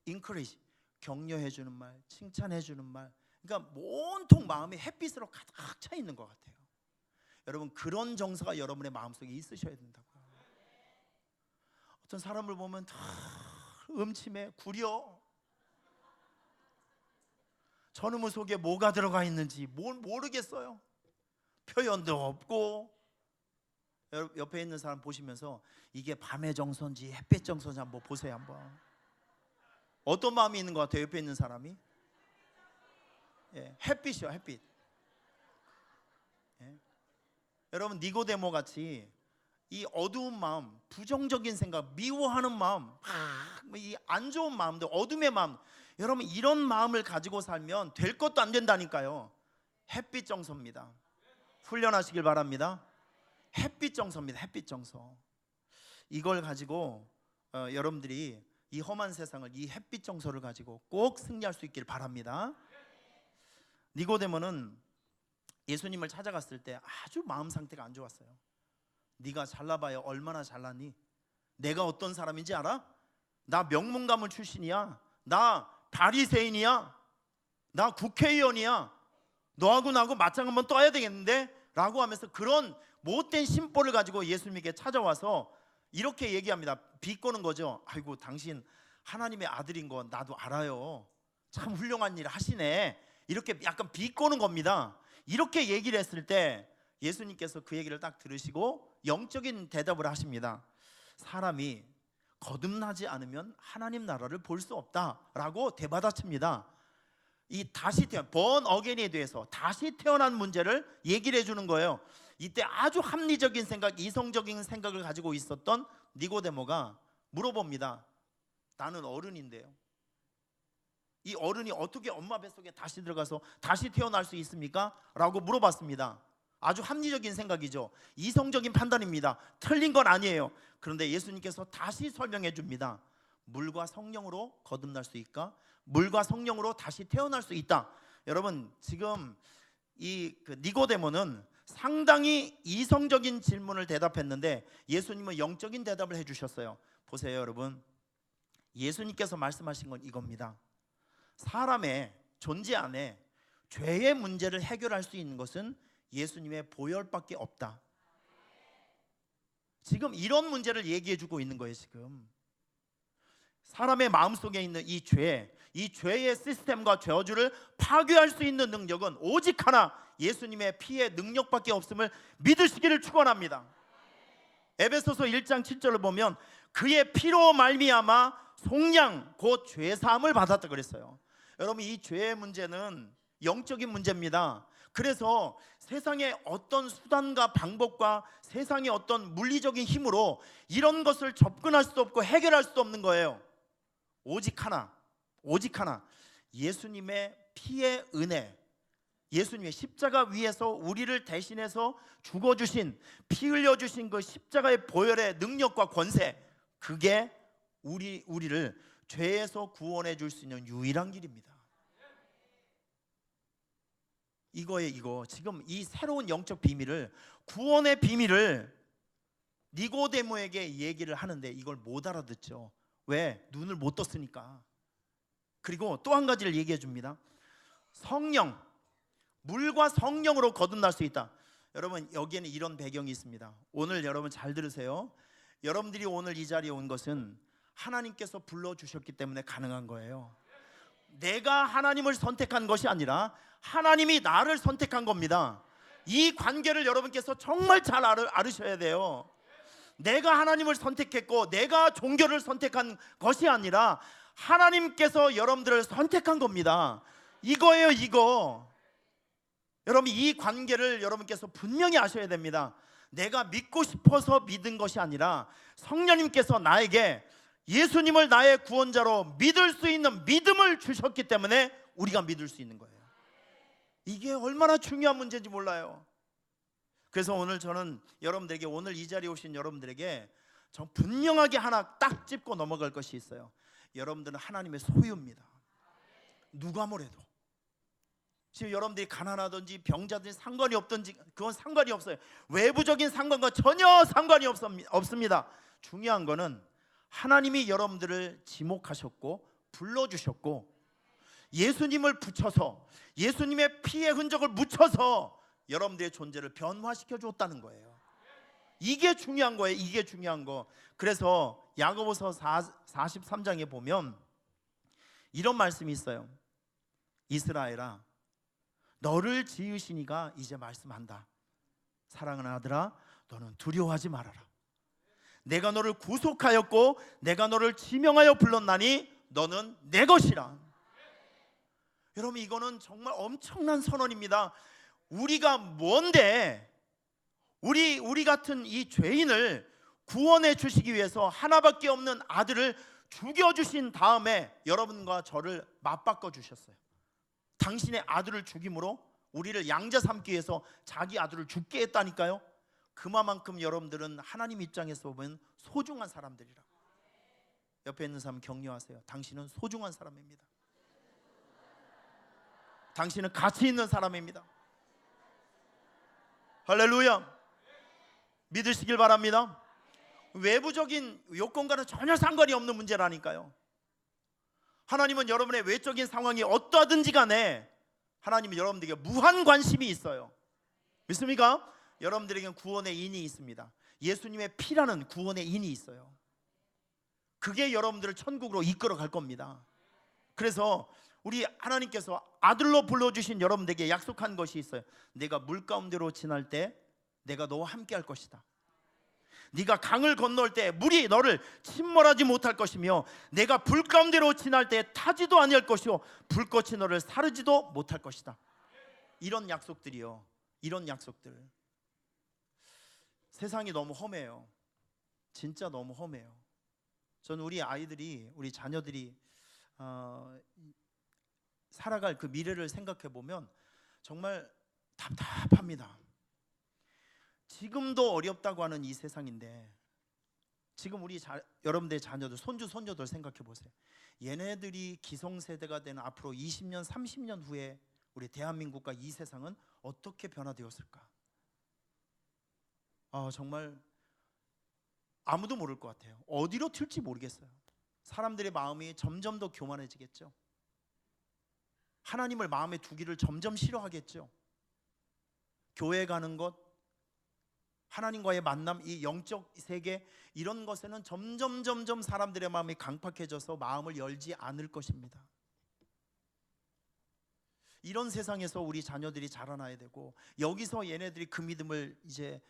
인커리지, 격려해주는 말, 칭찬해주는 말, 그러니까 온통 마음이 햇빛으로 가득 차 있는 것 같아요. 여러분, 그런 정서가 여러분의 마음속에 있으셔야 된다고요. 어떤 사람을 보면 다 음침해, 구려. 저놈의 속에 뭐가 들어가 있는지 모르겠어요. 표현도 없고. 옆에 있는 사람 보시면서 이게 밤의 정서인지 햇빛 정서인지 한번 보세요. 한번 어떤 마음이 있는 것 같아요? 옆에 있는 사람이 햇빛이요, 햇빛. 여러분, 니고데모 같이 이 어두운 마음, 부정적인 생각, 미워하는 마음, 이 안 좋은 마음들, 어둠의 마음, 여러분 이런 마음을 가지고 살면 될 것도 안 된다니까요. 햇빛 정서입니다. 훈련하시길 바랍니다. 햇빛 정서입니다. 햇빛 정서. 이걸 가지고 여러분들이 이 험한 세상을, 이 햇빛 정서를 가지고 꼭 승리할 수 있길 바랍니다. 니고데모는 예수님을 찾아갔을 때 아주 마음 상태가 안 좋았어요. 네가 잘나봐야 얼마나 잘났니? 내가 어떤 사람인지 알아? 나 명문가문 출신이야. 나 바리새인이야. 나 국회의원이야. 너하고 나하고 맞짱 한번 떠야 되겠는데? 라고 하면서 그런 못된 심보를 가지고 예수님에게 찾아와서 이렇게 얘기합니다. 비꼬는 거죠. 아이고, 당신 하나님의 아들인 거 나도 알아요. 참 훌륭한 일 하시네. 이렇게 약간 비꼬는 겁니다. 이렇게 얘기를 했을 때 예수님께서 그 얘기를 딱 들으시고 영적인 대답을 하십니다. 사람이 거듭나지 않으면 하나님 나라를 볼 수 없다라고 대받아칩니다. 이 다시 태어난, born again에 대해서 다시 태어난 문제를 얘기를 해주는 거예요. 이때 아주 합리적인 생각, 이성적인 생각을 가지고 있었던 니고데모가 물어봅니다. 나는 어른인데요, 이 어른이 어떻게 엄마 뱃속에 다시 들어가서 다시 태어날 수 있습니까? 라고 물어봤습니다. 아주 합리적인 생각이죠. 이성적인 판단입니다. 틀린 건 아니에요. 그런데 예수님께서 다시 설명해 줍니다. 물과 성령으로 거듭날 수 있까? 물과 성령으로 다시 태어날 수 있다. 여러분, 지금 이 니고데모는 상당히 이성적인 질문을 대답했는데 예수님은 영적인 대답을 해주셨어요. 보세요, 여러분. 예수님께서 말씀하신 건 이겁니다. 사람의 존재 안에 죄의 문제를 해결할 수 있는 것은 예수님의 보혈밖에 없다. 지금 이런 문제를 얘기해 주고 있는 거예요. 지금 사람의 마음속에 있는 이 죄, 이 죄의 시스템과 저주를 파괴할 수 있는 능력은 오직 하나, 예수님의 피의 능력밖에 없음을 믿으시기를 축원합니다. 에베소서 1장 7절을 보면 그의 피로 말미암아 속량 곧 죄사함을 받았다 그랬어요. 여러분, 이 죄의 문제는 영적인 문제입니다. 그래서 세상의 어떤 수단과 방법과 세상의 어떤 물리적인 힘으로 이런 것을 접근할 수 없고 해결할 수 없는 거예요. 오직 하나, 오직 하나, 예수님의 피의 은혜, 예수님의 십자가 위에서 우리를 대신해서 죽어주신, 피 흘려주신 그 십자가의 보혈의 능력과 권세, 그게 우리를 죄에서 구원해 줄 수 있는 유일한 길입니다. 이거 지금 이 새로운 영적 비밀을, 구원의 비밀을 니고데모에게 얘기를 하는데 이걸 못 알아듣죠. 왜? 눈을 못 떴으니까. 그리고 또 한 가지를 얘기해 줍니다. 성령, 물과 성령으로 거듭날 수 있다. 여러분, 여기에는 이런 배경이 있습니다. 오늘 여러분 잘 들으세요. 여러분들이 오늘 이 자리에 온 것은 하나님께서 불러주셨기 때문에 가능한 거예요. 내가 하나님을 선택한 것이 아니라 하나님이 나를 선택한 겁니다. 이 관계를 여러분께서 정말 잘 알으셔야 돼요. 내가 하나님을 선택했고 내가 종교를 선택한 것이 아니라 하나님께서 여러분들을 선택한 겁니다. 이거예요, 이거. 여러분, 이 관계를 여러분께서 분명히 아셔야 됩니다. 내가 믿고 싶어서 믿은 것이 아니라 성령님께서 나에게 예수님을 나의 구원자로 믿을 수 있는 믿음을 주셨기 때문에 우리가 믿을 수 있는 거예요. 이게 얼마나 중요한 문제인지 몰라요. 그래서 오늘 저는 여러분들에게, 오늘 이 자리에 오신 여러분들에게 저 분명하게 하나 딱 짚고 넘어갈 것이 있어요. 여러분들은 하나님의 소유입니다. 누가 뭐래도. 지금 여러분들이 가난하든지 병자든지 상관이 없든지 그건 상관이 없어요. 외부적인 상관과 전혀 상관이 없습니다. 중요한 거는 하나님이 여러분들을 지목하셨고 불러주셨고 예수님을 붙여서 예수님의 피의 흔적을 묻혀서 여러분들의 존재를 변화시켜 줬다는 거예요. 이게 중요한 거예요. 이게 중요한 거. 그래서 야고보서 43장에 보면 이런 말씀이 있어요. 이스라엘아, 너를 지으신 이가 이제 말씀한다. 사랑하는 아들아, 너는 두려워하지 말아라. 내가 너를 구속하였고 내가 너를 지명하여 불렀나니 너는 내 것이라. 여러분, 이거는 정말 엄청난 선언입니다. 우리가 뭔데 우리 같은 이 죄인을 구원해 주시기 위해서 하나밖에 없는 아들을 죽여주신 다음에 여러분과 저를 맞바꿔 주셨어요. 당신의 아들을 죽임으로 우리를 양자 삼기 위해서 자기 아들을 죽게 했다니까요. 그만큼 여러분들은 하나님 입장에서 보면 소중한 사람들이라. 옆에 있는 사람 격려하세요. 당신은 소중한 사람입니다. 당신은 가치 있는 사람입니다. 할렐루야. 믿으시길 바랍니다. 외부적인 요건과는 전혀 상관이 없는 문제라니까요. 하나님은 여러분의 외적인 상황이 어떠하든지 간에 하나님은 여러분들에게 무한 관심이 있어요. 믿습니까? 여러분들에게는 구원의 인이 있습니다. 예수님의 피라는 구원의 인이 있어요. 그게 여러분들을 천국으로 이끌어 갈 겁니다. 그래서 우리 하나님께서 아들로 불러주신 여러분들에게 약속한 것이 있어요. 내가 물 가운데로 지날 때 내가 너와 함께 할 것이다. 네가 강을 건널 때 물이 너를 침몰하지 못할 것이며 내가 불 가운데로 지날 때 타지도 아니할 것이요 불꽃이 너를 사르지도 못할 것이다. 이런 약속들이요, 이런 약속들. 세상이 너무 험해요. 진짜 너무 험해요. 저는 우리 아이들이, 우리 자녀들이 살아갈 그 미래를 생각해 보면 정말 답답합니다. 지금도 어렵다고 하는 이 세상인데 지금 우리 여러분들의 자녀들, 손주, 손녀들 생각해 보세요. 얘네들이 기성세대가 되는 앞으로 20년, 30년 후에 우리 대한민국과 이 세상은 어떻게 변화되었을까? 정말 아무도 모를 것 같아요. 어디로 튈지 모르겠어요. 사람들의 마음이 점점 더 교만해지겠죠. 하나님을 마음에 두기를 점점 싫어하겠죠. 교회 가는 것, 하나님과의 만남, 이 영적 세계, 이런 것에는 점점 사람들의 마음이 강팍해져서 마음을 열지 않을 것입니다. 이런 세상에서 우리 자녀들이 자라나야 되고 여기서 얘네들이 그 믿음을 이제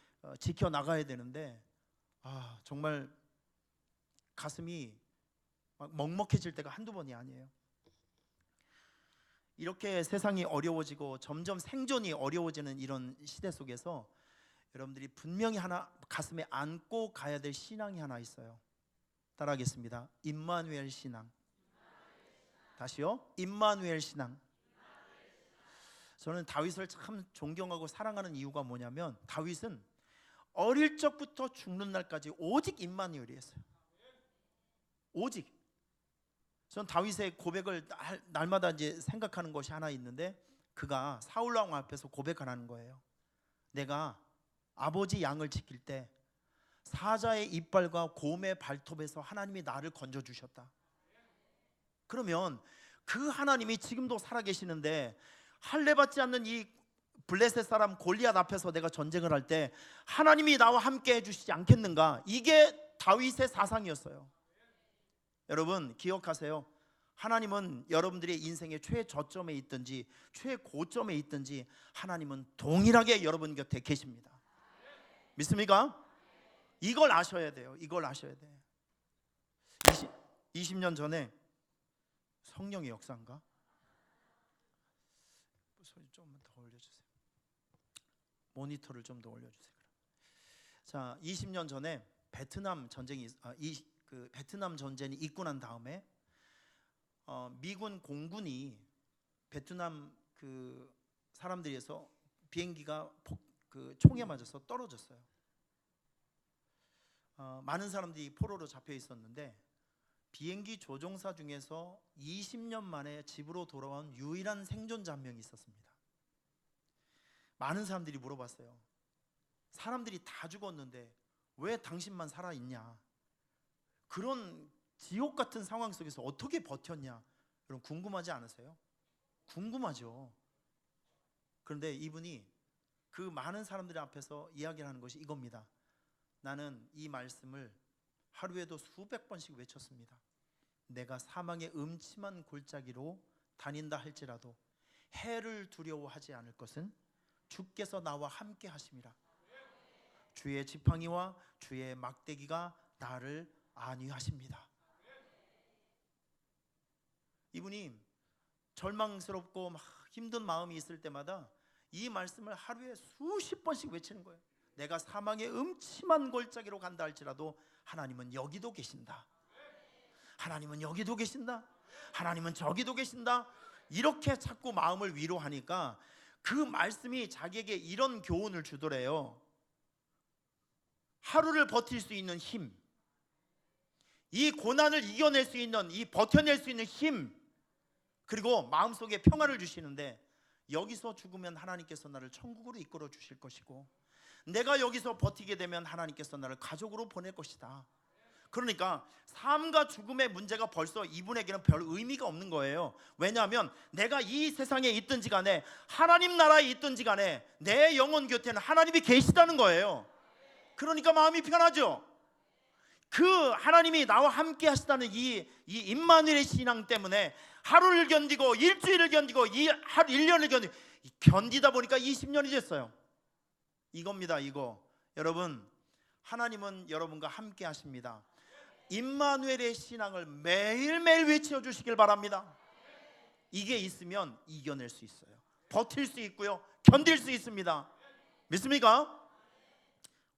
지켜나가야 되는데 정말 가슴이 막 먹먹해질 때가 한두 번이 아니에요. 이렇게 세상이 어려워지고 점점 생존이 어려워지는 이런 시대 속에서 여러분들이 분명히 하나 가슴에 안고 가야 될 신앙이 하나 있어요. 따라하겠습니다. 임마누엘 신앙. 다시요. 임마누엘 신앙. 저는 다윗을 참 존경하고 사랑하는 이유가 뭐냐면 다윗은 어릴 적부터 죽는 날까지 오직 임마누엘이 했어요. 오직. 전 다윗의 고백을 날마다 이제 생각하는 것이 하나 있는데 그가 사울 왕 앞에서 고백하는 거예요. 내가 아버지 양을 지킬 때 사자의 이빨과 곰의 발톱에서 하나님이 나를 건져주셨다. 그러면 그 하나님이 지금도 살아계시는데 할례 받지 않는 이 블레셋 사람 골리앗 앞에서 내가 전쟁을 할 때 하나님이 나와 함께 해주시지 않겠는가? 이게 다윗의 사상이었어요. 여러분 기억하세요. 하나님은 여러분들의 인생의 최저점에 있든지 최고점에 있든지 하나님은 동일하게 여러분 곁에 계십니다. 믿습니까? 이걸 아셔야 돼요. 이걸 아셔야 돼. 20년 전에 성령의 역사인가? 소리 좀만 더 올려주세요. 모니터를 좀 더 올려주세요. 자, 20년 전에 베트남 전쟁이 베트남 전쟁이 있고 난 다음에 미군 공군이 베트남 그 사람들에서 비행기가 총에 맞아서 떨어졌어요. 많은 사람들이 포로로 잡혀 있었는데 비행기 조종사 중에서 20년 만에 집으로 돌아온 유일한 생존자 한 명이 있었습니다. 많은 사람들이 물어봤어요. 사람들이 다 죽었는데 왜 당신만 살아있냐? 그런 지옥 같은 상황 속에서 어떻게 버텼냐? 여러분 궁금하지 않으세요? 궁금하죠. 그런데 이분이 그 많은 사람들 앞에서 이야기를 하는 것이 이겁니다. 나는 이 말씀을 하루에도 수백 번씩 외쳤습니다. 내가 사망의 음침한 골짜기로 다닌다 할지라도 해를 두려워하지 않을 것은 주께서 나와 함께 하심이라. 주의 지팡이와 주의 막대기가 나를 안위하십니다. 이분이 절망스럽고 막 힘든 마음이 있을 때마다 이 말씀을 하루에 수십 번씩 외치는 거예요. 내가 사망의 음침한 골짜기로 간다 할지라도 하나님은 여기도 계신다. 하나님은 여기도 계신다. 하나님은 저기도 계신다. 이렇게 자꾸 마음을 위로하니까 그 말씀이 자기에게 이런 교훈을 주더래요. 하루를 버틸 수 있는 힘, 이 고난을 이겨낼 수 있는, 이 버텨낼 수 있는 힘, 그리고 마음속에 평화를 주시는데 여기서 죽으면 하나님께서 나를 천국으로 이끌어 주실 것이고 내가 여기서 버티게 되면 하나님께서 나를 가족으로 보낼 것이다. 그러니까 삶과 죽음의 문제가 벌써 이분에게는 별 의미가 없는 거예요. 왜냐하면 내가 이 세상에 있든지 간에 하나님 나라에 있든지 간에 내 영혼 곁에는 하나님이 계시다는 거예요. 그러니까 마음이 편하죠. 그 하나님이 나와 함께 하시다는 이 임마누엘의 신앙 때문에 하루를 견디고 일주일을 견디고 1년을 견디다 보니까 20년이 됐어요. 이겁니다. 이거 여러분, 하나님은 여러분과 함께 하십니다. 임마누엘의 신앙을 매일매일 외쳐주시길 바랍니다. 이게 있으면 이겨낼 수 있어요. 버틸 수 있고요, 견딜 수 있습니다. 믿습니까?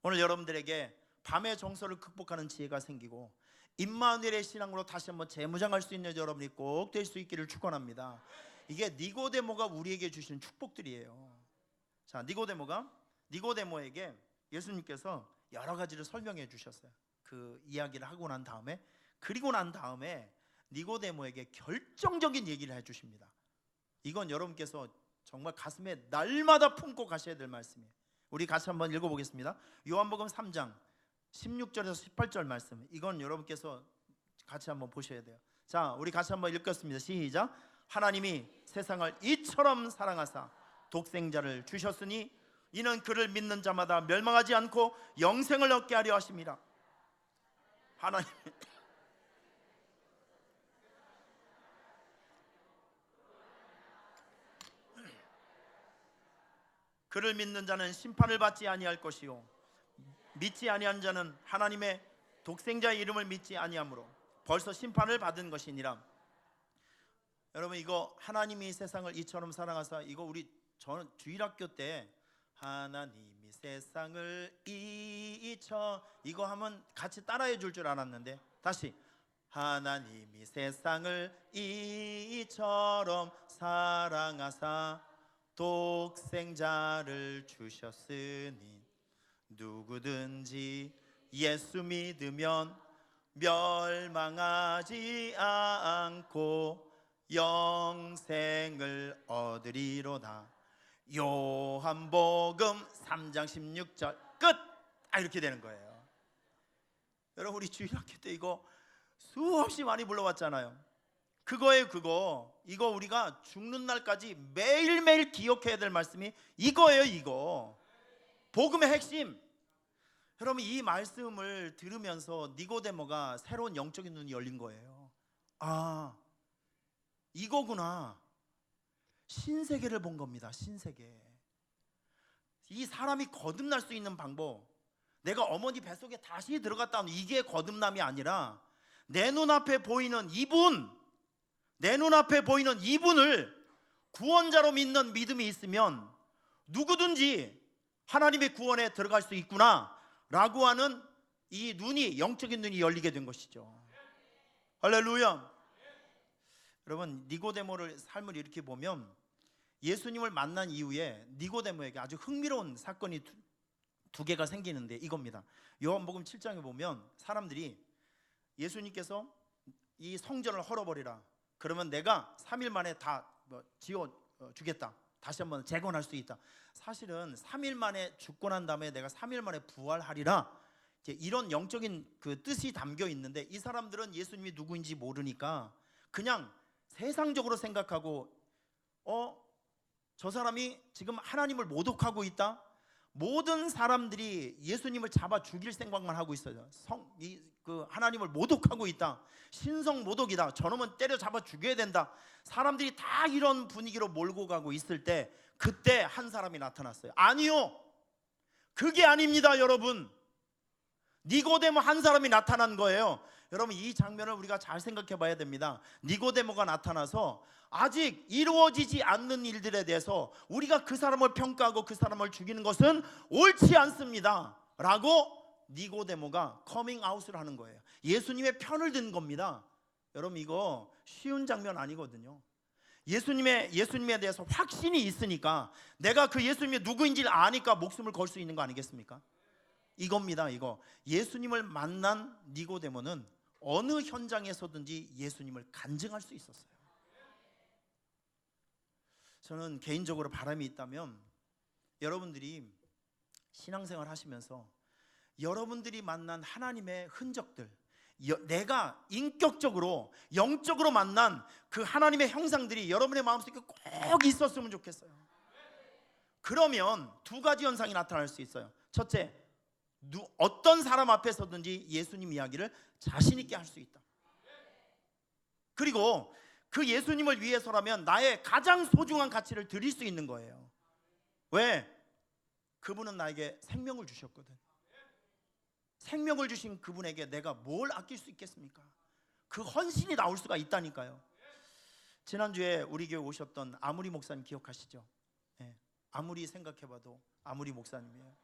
오늘 여러분들에게 밤의 정서를 극복하는 지혜가 생기고 임마누엘의 신앙으로 다시 한번 재무장할 수 있는 여러분이 꼭 될 수 있기를 축원합니다. 이게 니고데모가 우리에게 주신 축복들이에요. 자, 니고데모에게 예수님께서 여러 가지를 설명해 주셨어요. 그 이야기를 하고 난 다음에, 그리고 난 다음에 니고데모에게 결정적인 얘기를 해 주십니다. 이건 여러분께서 정말 가슴에 날마다 품고 가셔야 될 말씀이에요. 우리 같이 한번 읽어보겠습니다. 요한복음 3장 16절에서 18절 말씀, 이건 여러분께서 같이 한번 보셔야 돼요. 자, 우리 같이 한번 읽겠습니다. 시작. 하나님이 세상을 이처럼 사랑하사 독생자를 주셨으니 이는 그를 믿는 자마다 멸망하지 않고 영생을 얻게 하려 하심이라. 하나님 그를 믿는 자는 심판을 받지 아니할 것이요 믿지 아니한 자는 하나님의 독생자의 이름을 믿지 아니하므로 벌써 심판을 받은 것이니라. 여러분, 이거 하나님이 세상을 이처럼 사랑하사, 이거 우리 저는 주일학교 때 하나님이 세상을 이거 하면 같이 따라해 줄 줄 알았는데, 다시 하나님이 세상을 이처럼 사랑하사 독생자를 주셨으니 누구든지 예수 믿으면 멸망하지 않고 영생을 얻으리로다. 요한복음 3장 16절 끝! 이렇게 되는 거예요. 여러분, 우리 주일학교 때 이거 수없이 많이 불러왔잖아요. 그거예요. 이거 우리가 죽는 날까지 매일매일 기억해야 될 말씀이 이거예요. 이거 복음의 핵심. 여러분, 이 말씀을 들으면서 니고데모가 새로운 영적인 눈이 열린 거예요. 아, 이거구나. 신세계를 본 겁니다. 신세계. 이 사람이 거듭날 수 있는 방법, 내가 어머니 뱃속에 다시 들어갔다 하면 이게 거듭남이 아니라 내 눈앞에 보이는 이분을 구원자로 믿는 믿음이 있으면 누구든지 하나님의 구원에 들어갈 수 있구나 라고 하는 이 눈이, 영적인 눈이 열리게 된 것이죠. 할렐루야. 여러분, 니고데모를 삶을 이렇게 보면 예수님을 만난 이후에 니고데모에게 아주 흥미로운 사건이 두 개가 생기는데 이겁니다. 요한복음 7장에 보면 사람들이 예수님께서 이 성전을 헐어버리라, 그러면 내가 3일 만에 다 지어 주겠다, 다시 한번 재건할 수 있다. 사실은 3일 만에 죽고 난 다음에 내가 3일 만에 부활하리라, 이제 이런 영적인 그 뜻이 담겨 있는데 이 사람들은 예수님이 누구인지 모르니까 그냥 세상적으로 생각하고 저 사람이 지금 하나님을 모독하고 있다, 모든 사람들이 예수님을 잡아 죽일 생각만 하고 있어요. 하나님을 모독하고 있다, 신성 모독이다, 저놈은 때려 잡아 죽여야 된다. 사람들이 다 이런 분위기로 몰고 가고 있을 때 그때 한 사람이 나타났어요. 아니요, 그게 아닙니다. 여러분, 니고데모 한 사람이 나타난 거예요. 여러분, 이 장면을 우리가 잘 생각해 봐야 됩니다. 니고데모가 나타나서 아직 이루어지지 않는 일들에 대해서 우리가 그 사람을 평가하고 그 사람을 죽이는 것은 옳지 않습니다 라고 니고데모가 커밍아웃을 하는 거예요. 예수님의 편을 든 겁니다. 여러분, 이거 쉬운 장면 아니거든요. 예수님에 대해서 확신이 있으니까, 내가 그 예수님이 누구인지를 아니까 목숨을 걸 수 있는 거 아니겠습니까? 이겁니다. 이거 예수님을 만난 니고데모는 어느 현장에서든지 예수님을 간증할 수 있었어요. 저는 개인적으로 바람이 있다면 여러분들이 신앙생활 하시면서 여러분들이 만난 하나님의 흔적들, 내가 인격적으로 영적으로 만난 그 하나님의 형상들이 여러분의 마음속에 꼭 있었으면 좋겠어요. 그러면 두 가지 현상이 나타날 수 있어요. 첫째, 어떤 사람 앞에서든지 예수님 이야기를 자신 있게 할 수 있다. 그리고 그 예수님을 위해서라면 나의 가장 소중한 가치를 드릴 수 있는 거예요. 왜? 그분은 나에게 생명을 주셨거든. 생명을 주신 그분에게 내가 뭘 아낄 수 있겠습니까? 그 헌신이 나올 수가 있다니까요. 지난주에 우리 교회 오셨던 아무리 목사님 기억하시죠? 네, 아무리 생각해봐도 아무리 목사님이에요.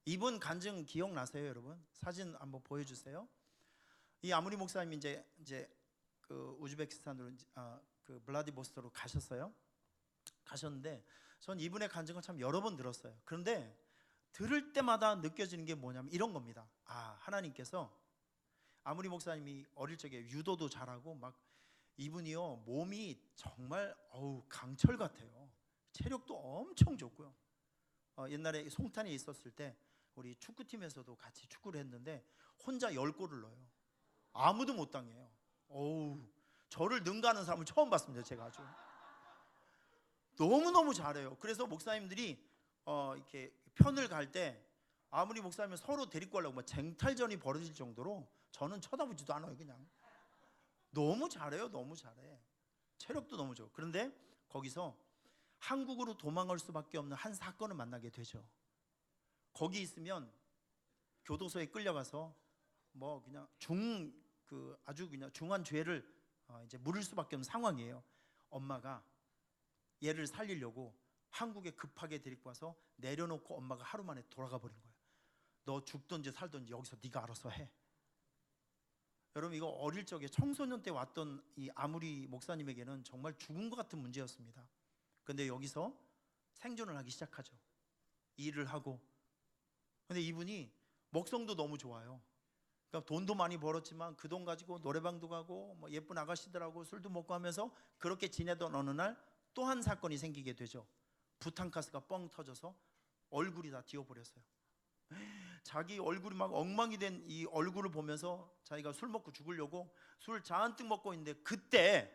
이분 간증 기억나세요, 여러분? 사진 한번 보여주세요. 이 아무리 목사님이 이제 그 우즈베키스탄으로 그 블라디보스토크로 가셨는데 전 이분의 간증을 참 여러 번 들었어요. 그런데 들을 때마다 느껴지는 게 뭐냐면 이런 겁니다. 하나님께서, 아무리 목사님이 어릴 적에 유도도 잘하고 막 이분이요 몸이 정말 강철 같아요. 체력도 엄청 좋고요. 옛날에 송탄에 있었을 때 우리 축구팀에서도 같이 축구를 했는데 혼자 10골을 넣어요. 아무도 못 당해요. 저를 능가하는 사람을 처음 봤습니다. 제가 아주 너무너무 잘해요. 그래서 목사님들이 이렇게 편을 갈 때 아무리 목사님은 서로 데리고 가려고 쟁탈전이 벌어질 정도로 저는 쳐다보지도 않아요. 그냥 너무 잘해요. 너무 잘해. 체력도 너무 좋고. 그런데 거기서 한국으로 도망갈 수밖에 없는 한 사건을 만나게 되죠. 거기 있으면 교도소에 끌려가서 그냥 아주 그냥 중한 죄를 이제 물을 수밖에 없는 상황이에요. 엄마가 얘를 살리려고 한국에 급하게 데리고 와서 내려놓고 엄마가 하루 만에 돌아가 버린 거예요. 너 죽든지 살든지 여기서 네가 알아서 해. 여러분, 이거 어릴 적에 청소년 때 왔던 이 아무리 목사님에게는 정말 죽은 것 같은 문제였습니다. 근데 여기서 생존을 하기 시작하죠. 일을 하고. 근데 이분이 먹성도 너무 좋아요. 그러니까 돈도 많이 벌었지만 그 돈 가지고 노래방도 가고 예쁜 아가씨들하고 술도 먹고 하면서 그렇게 지내던 어느 날 또 한 사건이 생기게 되죠. 부탄가스가 뻥 터져서 얼굴이 다 뒤어버렸어요. 자기 얼굴이 막 엉망이 된 이 얼굴을 보면서 자기가 술 먹고 죽으려고 술 잔뜩 먹고 있는데 그때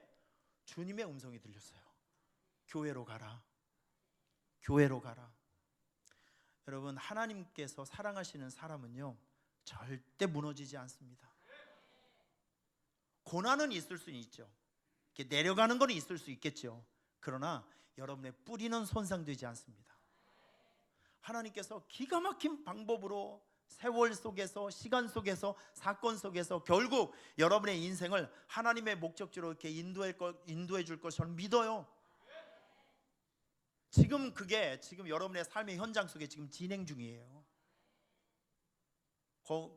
주님의 음성이 들렸어요. 교회로 가라. 교회로 가라. 여러분, 하나님께서 사랑하시는 사람은요 절대 무너지지 않습니다. 고난은 있을 수는 있죠. 이렇게 내려가는 건 있을 수 있겠죠. 그러나 여러분의 뿌리는 손상되지 않습니다. 하나님께서 기가 막힌 방법으로 세월 속에서, 시간 속에서, 사건 속에서 결국 여러분의 인생을 하나님의 목적지로 이렇게 인도해 줄 것 저는 믿어요. 지금 그게 지금 여러분의 삶의 현장 속에 지금 진행 중이에요.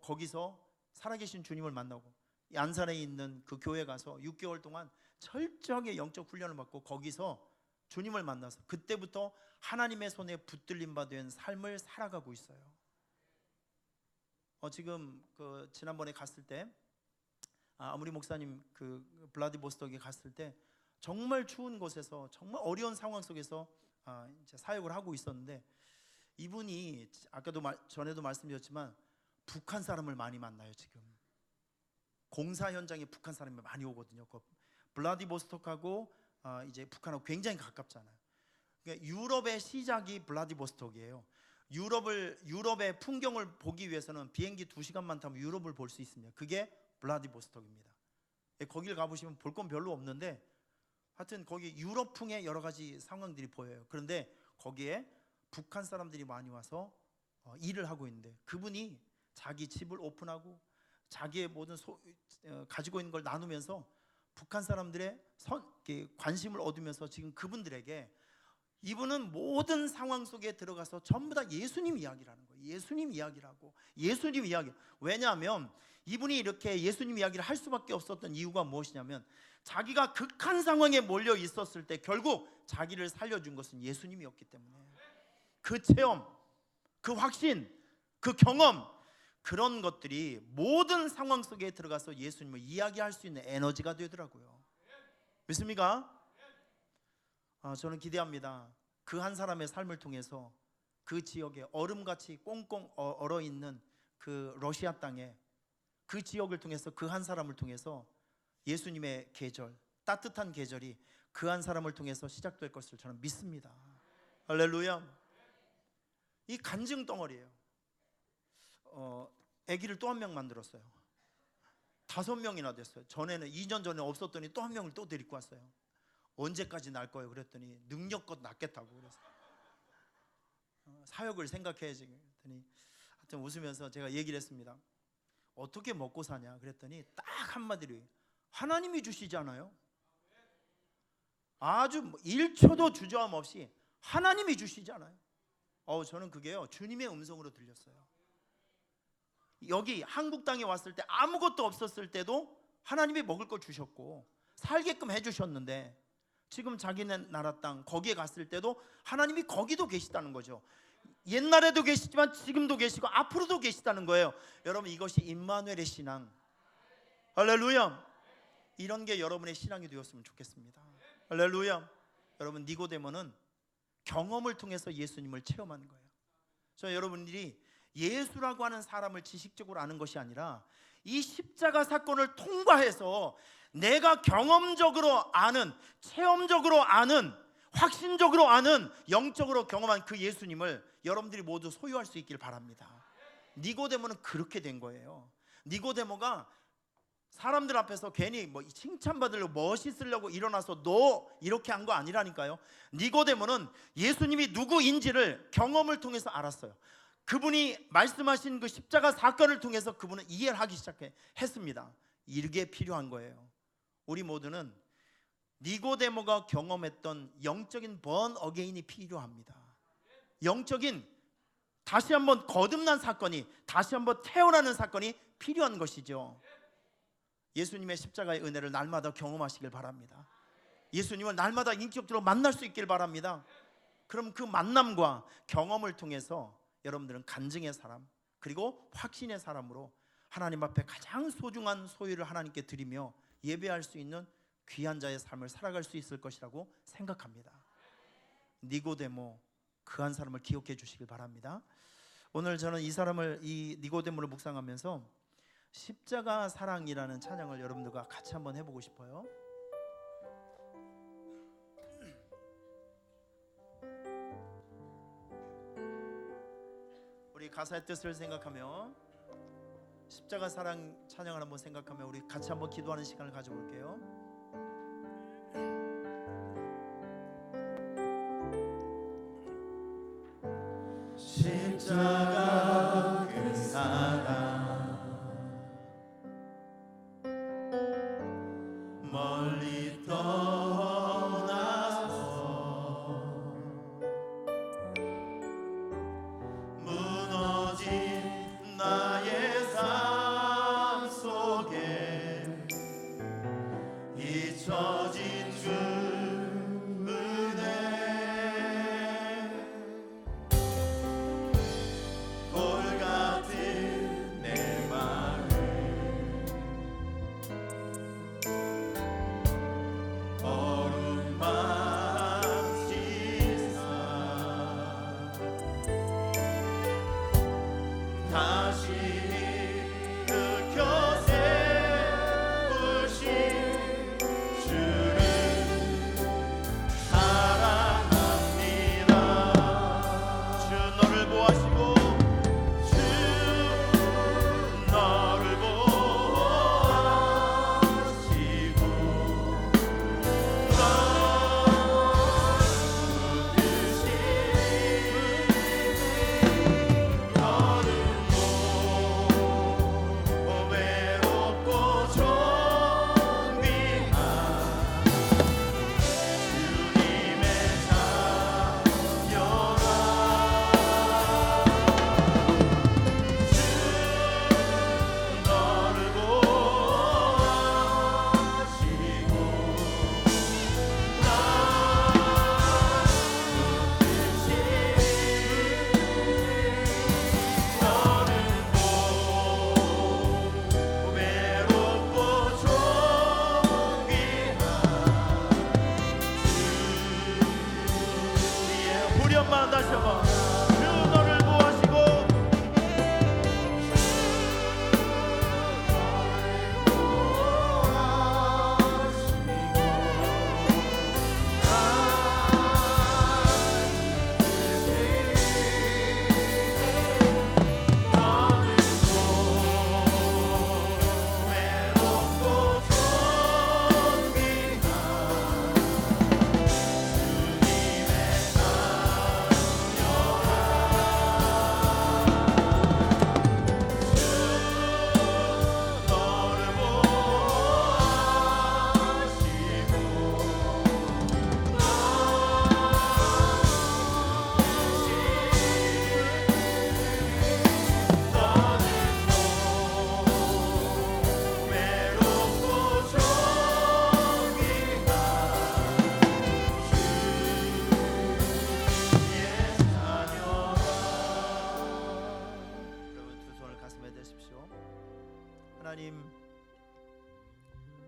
거기서 살아계신 주님을 만나고 안산에 있는 그 교회 가서 6개월 동안 철저하게 영적 훈련을 받고 거기서 주님을 만나서 그때부터 하나님의 손에 붙들림 받은 삶을 살아가고 있어요. 지금 그 지난번에 갔을 때 아무리 목사님 그 블라디보스톡에 갔을 때 정말 추운 곳에서 정말 어려운 상황 속에서 이제 사역을 하고 있었는데 이분이 아까도 전에도 말씀드렸지만 북한 사람을 많이 만나요. 지금 공사 현장에 북한 사람이 많이 오거든요. 그 블라디보스톡하고 이제 북한하고 굉장히 가깝잖아요. 그러니까 유럽의 시작이 블라디보스톡이에요. 유럽의 풍경을 보기 위해서는 비행기 2시간만 타면 유럽을 볼 수 있습니다. 그게 블라디보스톡입니다. 거길 가보시면 볼 건 별로 없는데 하여튼 거기 유럽풍의 여러 가지 상황들이 보여요. 그런데 거기에 북한 사람들이 많이 와서 일을 하고 있는데 그분이 자기 집을 오픈하고 자기의 모든 가지고 있는 걸 나누면서 북한 사람들의 관심을 얻으면서 지금 그분들에게 이분은 모든 상황 속에 들어가서 전부 다 예수님 이야기를 하는 거예요. 예수님 이야기라고. 예수님 이야기. 왜냐하면 이분이 이렇게 예수님 이야기를 할 수밖에 없었던 이유가 무엇이냐면 자기가 극한 상황에 몰려 있었을 때 결국 자기를 살려준 것은 예수님이었기 때문에 그 체험, 그 확신, 그 경험 그런 것들이 모든 상황 속에 들어가서 예수님을 이야기할 수 있는 에너지가 되더라고요. 믿습니까? 저는 기대합니다. 그 한 사람의 삶을 통해서 그 지역에 얼음같이 꽁꽁 얼어있는 그 러시아 땅에 그 지역을 통해서 그 한 사람을 통해서 예수님의 계절, 따뜻한 계절이 그 한 사람을 통해서 시작될 것을 저는 믿습니다. 할렐루야. 이 간증 덩어리예요. 아기를 또 한 명 만들었어요. 5명이나 됐어요. 전에는 2년 전에 없었더니 또 한 명을 또 데리고 왔어요. 언제까지 낳을 거예요? 그랬더니 능력껏 낳겠다고 그래서 사역을 생각해야지 그랬더니 하여튼 웃으면서 제가 얘기를 했습니다. 어떻게 먹고 사냐 그랬더니 딱 한마디로 하나님이 주시잖아요. 아주 1초도 주저함 없이 하나님이 주시잖아요. 저는 그게요 주님의 음성으로 들렸어요. 여기 한국 땅에 왔을 때 아무것도 없었을 때도 하나님이 먹을 걸 주셨고 살게끔 해주셨는데 지금 자기네 나라 땅 거기에 갔을 때도 하나님이 거기도 계시다는 거죠. 옛날에도 계시지만 지금도 계시고 앞으로도 계시다는 거예요. 여러분 이것이 임마누엘의 신앙. 할렐루야. 이런 게 여러분의 신앙이 되었으면 좋겠습니다. 할렐루야. 여러분 니고데모는 경험을 통해서 예수님을 체험하는 거예요. 저 여러분들이 예수라고 하는 사람을 지식적으로 아는 것이 아니라 이 십자가 사건을 통과해서 내가 경험적으로 아는, 체험적으로 아는, 확신적으로 아는, 영적으로 경험한 그 예수님을 여러분들이 모두 소유할 수 있길 바랍니다. 니고데모는 그렇게 된 거예요. 니고데모가 사람들 앞에서 괜히 뭐 칭찬받으려고 멋있으려고 일어나서 너 이렇게 한 거 아니라니까요. 니고데모는 예수님이 누구인지를 경험을 통해서 알았어요. 그분이 말씀하신 그 십자가 사건을 통해서 그분은 이해를 하기 시작했습니다. 이게 필요한 거예요. 우리 모두는 니고데모가 경험했던 영적인 번 어게인이 필요합니다. 영적인 다시 한번 거듭난 사건이, 다시 한번 태어나는 사건이 필요한 것이죠. 예수님의 십자가의 은혜를 날마다 경험하시길 바랍니다. 예수님을 날마다 인격적으로 만날 수 있길 바랍니다. 그럼 그 만남과 경험을 통해서 여러분들은 간증의 사람 그리고 확신의 사람으로 하나님 앞에 가장 소중한 소유를 하나님께 드리며 예배할 수 있는 귀한 자의 삶을 살아갈 수 있을 것이라고 생각합니다. 니고데모 그 한 사람을 기억해 주시길 바랍니다. 오늘 저는 이 니고데모를 묵상하면서 십자가 사랑이라는 찬양을 여러분들과 같이 한번 해보고 싶어요. 우리 가사의 뜻을 생각하며 십자가 사랑 찬양을 한번 생각하며 우리 같이 한번 기도하는 시간을 가져볼게요. 십자가 그 사랑 멀리 떠나서 무너진 나의 삶 속에 잊혀진 주 은혜 돌 같은 내 마음 어른 맘 씻어 다시 느껴 세우신 주를 사랑합니다. 주 너를 보아시고 주 너를 보아시고 너를 외롭고 존귀한 주님의 자녀라. 주 너를 보아시고 나 뜻이 너를 외롭고 존귀한 주의 우리 엄마 다시 한번 주 너를 보아시고 외롭고 존귀한 주님의 너를 외롭고 존귀한 주의 자녀라. 여러분 두 손을 가슴에 대십시오. 하나님,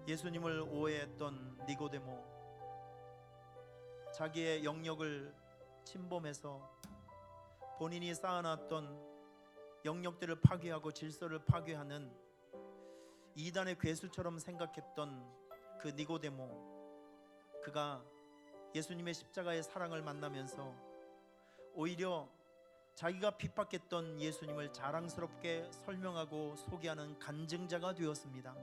예수님을 오해했던 니고데모, 자기의 영역을 침범해서 본인이 쌓아놨던 영역들을 파괴하고 질서를 파괴하는 이단의 괴수처럼 생각했던 그 니고데모, 그가 예수님의 십자가의 사랑을 만나면서 오히려 자기가 핍박했던 예수님을 자랑스럽게 설명하고 소개하는 간증자가 되었습니다.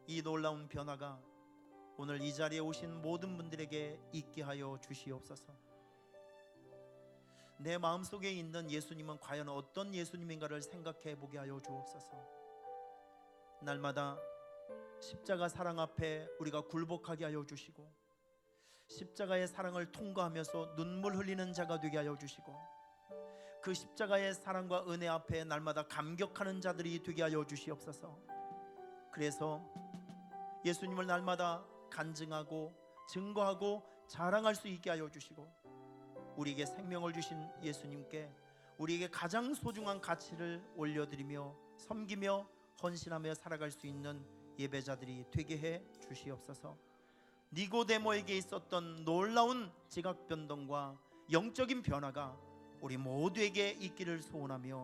이 놀라운 변화가 오늘 이 자리에 오신 모든 분들에게 있게 하여 주시옵소서. 내 마음속에 있는 예수님은 과연 어떤 예수님인가를 생각해 보게 하여 주옵소서. 날마다 십자가 사랑 앞에 우리가 굴복하게 하여 주시고 십자가의 사랑을 통과하면서 눈물 흘리는 자가 되게 하여 주시고 그 십자가의 사랑과 은혜 앞에 날마다 감격하는 자들이 되게 하여 주시옵소서. 그래서 예수님을 날마다 간증하고 증거하고 자랑할 수 있게 하여 주시고 우리에게 생명을 주신 예수님께 우리에게 가장 소중한 가치를 올려드리며 섬기며 헌신하며 살아갈 수 있는 예배자들이 되게 해 주시옵소서. 니고데모에게 있었던 놀라운 지각 변동과 영적인 변화가 우리 모두에게 있기를 소원하며